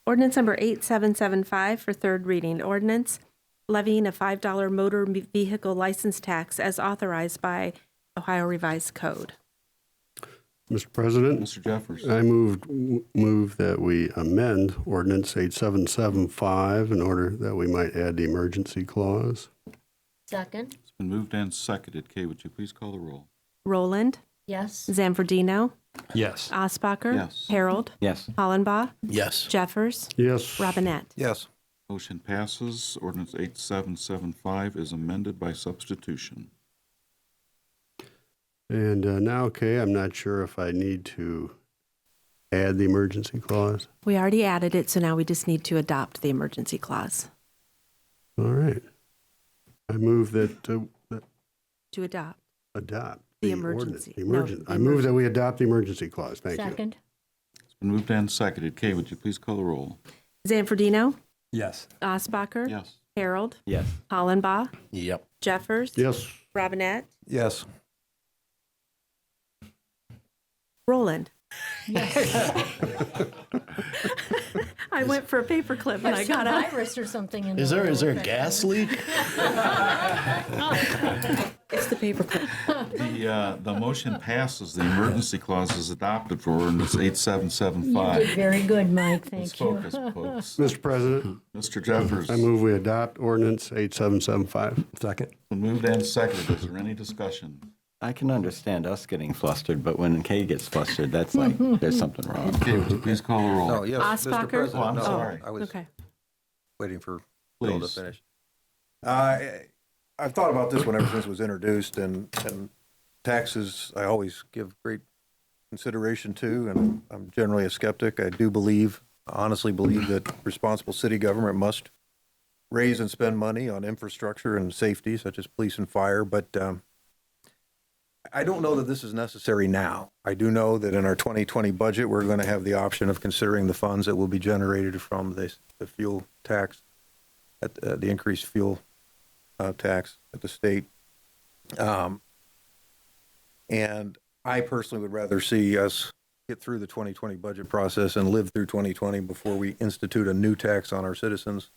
Ordinance number 8775 for third reading. Ordinance levying a $5 motor vehicle license tax as authorized by Ohio Revised Code. Mr. President, Mr. Jeffers. I move that we amend Ordinance 8775 in order that we might add the emergency clause. Second. It's been moved and seconded. Kay, would you please call the roll? Roland? Yes. Zanfordino? Yes. Osbacher? Yes. Harold? Yes. Hollenbaugh? Yes. Jeffers? Yes. Robinette? Yes. Motion passes. Ordinance 8775 is amended by substitution. And now, Kay, I'm not sure if I need to add the emergency clause. We already added it, so now we just need to adopt the emergency clause. All right. I move that To adopt. adopt The ordinance. emergency. The No, emergen- the I move that we adopt the emergency clause. Thank you. Second. It's been moved and seconded. Kay, would you please call the roll? Zanfordino? Yes. Osbacher? Yes. Harold? Yes. Hollenbaugh? Yep. Jeffers? Yes. Robinette? Yes. Roland? Yes. I went for a paperclip and I got a virus or something in Is there a gas leak? It's the paperclip. The motion passes. The emergency clause is adopted for ordinance You did 8775. very good, Mike. Let's Thank you. focus, folks. Mr. President, Mr. Jeffers. I move we adopt ordinance 8775. Second. Been moved and seconded. Is there any discussion? I can understand us getting flustered, but when Kay gets flustered, that's like there's something wrong. Okay, would you please call the roll? No, yes, Mr. Osbacher? President. Oh, I'm no, sorry. I was Okay. waiting for Bill to Please. finish. I've thought about this one ever since it was introduced, and taxes I always give great consideration to, and I'm generally a skeptic. I do honestly believe that responsible city government must raise and spend money on infrastructure and safety, such as police and fire, but I don't know that this is necessary now. I do know that in our 2020 budget, we're going to have the option of considering the funds that will be generated from the fuel tax, at the increased fuel tax at the state. And I personally would rather see us get through the 2020 budget process and live through 2020 before we institute a new tax on our citizens.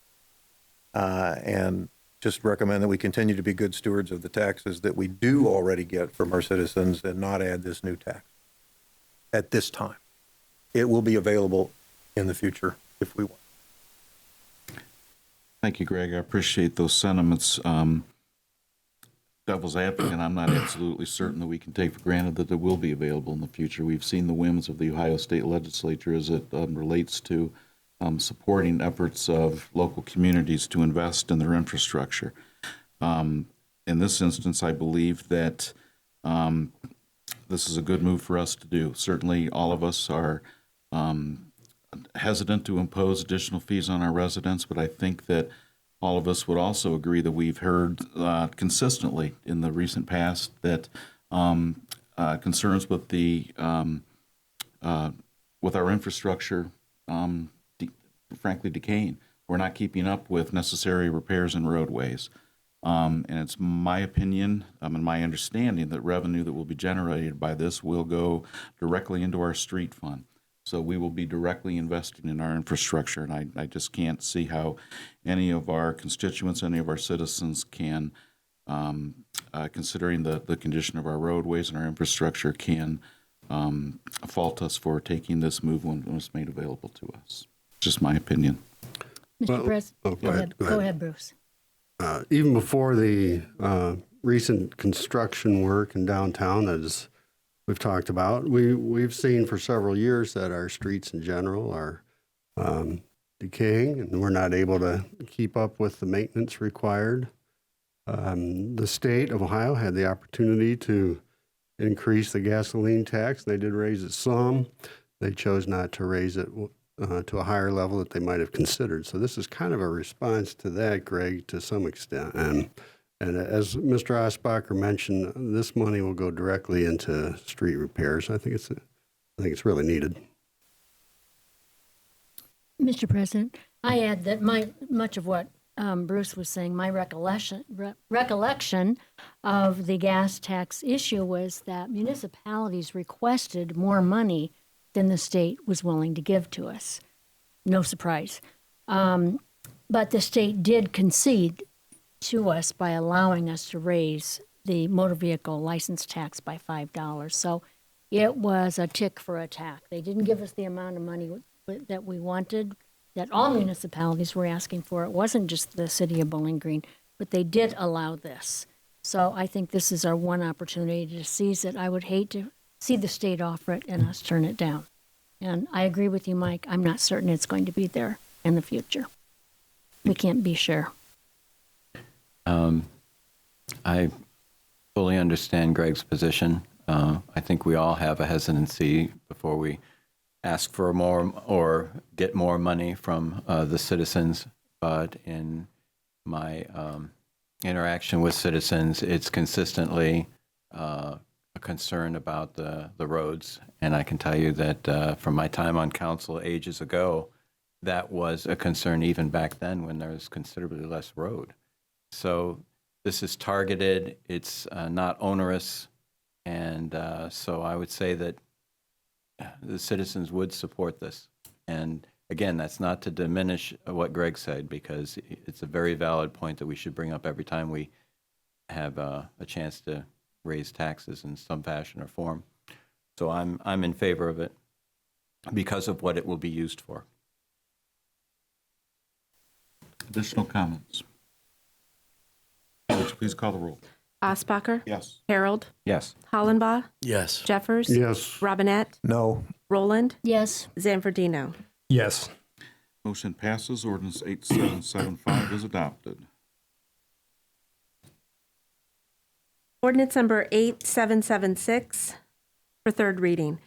And just recommend that we continue to be good stewards of the taxes that we do already get from our citizens and not add this new tax at this time. It will be available in the future if we want. Thank you, Greg. I appreciate those sentiments. Devil's advocate, I'm not absolutely certain that we can take for granted that it will be available in the future. We've seen the whims of the Ohio State Legislature as it relates to supporting efforts of local communities to invest in their infrastructure. In this instance, I believe that this is a good move for us to do. Certainly, all of us are hesitant to impose additional fees on our residents, but I think that all of us would also agree that we've heard consistently in the recent past that concerns with with our infrastructure frankly decaying. We're not keeping up with necessary repairs in roadways. And it's my opinion and my understanding that revenue that will be generated by this will go directly into our street fund. So we will be directly investing in our infrastructure. And I just can't see how any of our constituents, any of our citizens can, considering the condition of our roadways and our infrastructure, can fault us for taking this move when it's made available to us. Just my opinion. Mr. President, go ahead, Bruce. Even before the recent construction work in downtown, as we've talked about, we've seen for several years that our streets in general are decaying, and we're not able to keep up with the maintenance required. The state of Ohio had the opportunity to increase the gasoline tax. They did raise it some. They chose not to raise it to a higher level that they might have considered. So this is kind of a response to that, Greg, to some extent. And as Mr. Osbacher mentioned, this money will go directly into street repairs. I think it's really needed. Mr. President, I add that much of what Bruce was saying, my recollection of the gas tax issue was that municipalities requested more money than the state was willing to give to us. No surprise. But the state did concede to us by allowing us to raise the motor vehicle license tax by $5. So it was a tick for a tack. They didn't give us the amount of money that we wanted, that all municipalities were asking for. It wasn't just the city of Bowling Green, but they did allow this. So I think this is our one opportunity to seize it. I would hate to see the state offer it and us turn it down. And I agree with you, Mike. I'm not certain it's going to be there in the future. We can't be sure. I fully understand Greg's position. I think we all have a hesitancy before we ask for more or get more money from the citizens. But in my interaction with citizens, it's consistently a concern about the roads. And I can tell you that from my time on council ages ago, that was a concern even back then when there was considerably less road. So this is targeted, it's not onerous, and so I would say that the citizens would support this. And again, that's not to diminish what Greg said, because it's a very valid point that we should bring up every time we have a chance to raise taxes in some fashion or form. So I'm in favor of it because of what it will be used for. Additional comments? Would you please call the roll? Osbacher? Yes. Harold? Yes. Hollenbaugh? Yes. Jeffers? Yes. Robinette? No. Roland? Yes. Zanfordino? Yes. Motion passes. Ordinance 8775 is adopted. Ordinance number 8776 for third reading.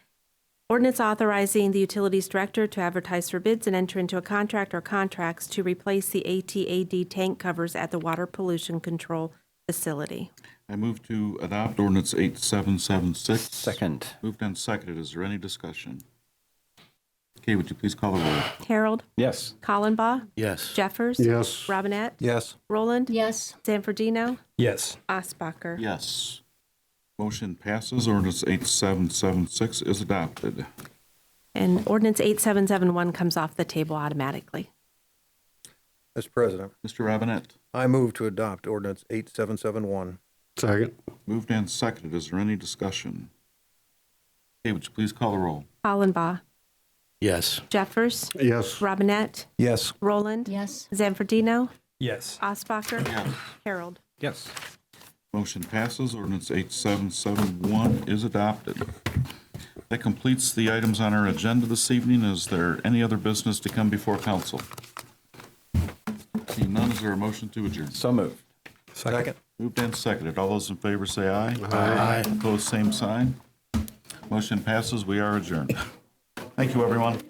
Ordinance authorizing the Utilities Director to advertise for bids and enter into a contract or contracts to replace the ATAD tank covers at the Water Pollution Control Facility. I move to adopt ordinance 8776. Second. Moved and seconded. Is there any discussion? Okay, would you please call the roll? Harold, Yes. Collenbaugh, Yes. Jeffers, Yes. Robinette, Yes. Roland, Yes. Zanfordino, Yes. Osbacher. Yes. Motion passes. Ordinance 8776 is adopted. And ordinance 8771 comes off the table automatically. Mr. President, Mr. Robinette. I move to adopt ordinance 8771. Second. Moved and seconded. Is there any discussion? Okay, would you please call the roll? Collenbaugh, Yes. Jeffers, Yes. Robinette, Yes. Roland, Yes. Zanfordino, Yes. Osbacher, Yes. Harold. Yes. Motion passes. Ordinance 8771 is adopted. That completes the items on our agenda this evening. Is there any other business to come before council? Seeing none, is there a motion to adjourn? So moved. Second. Moved and seconded. All those in favor say aye. Aye. Opposed, same sign. Motion passes. We are adjourned. Thank you, everyone.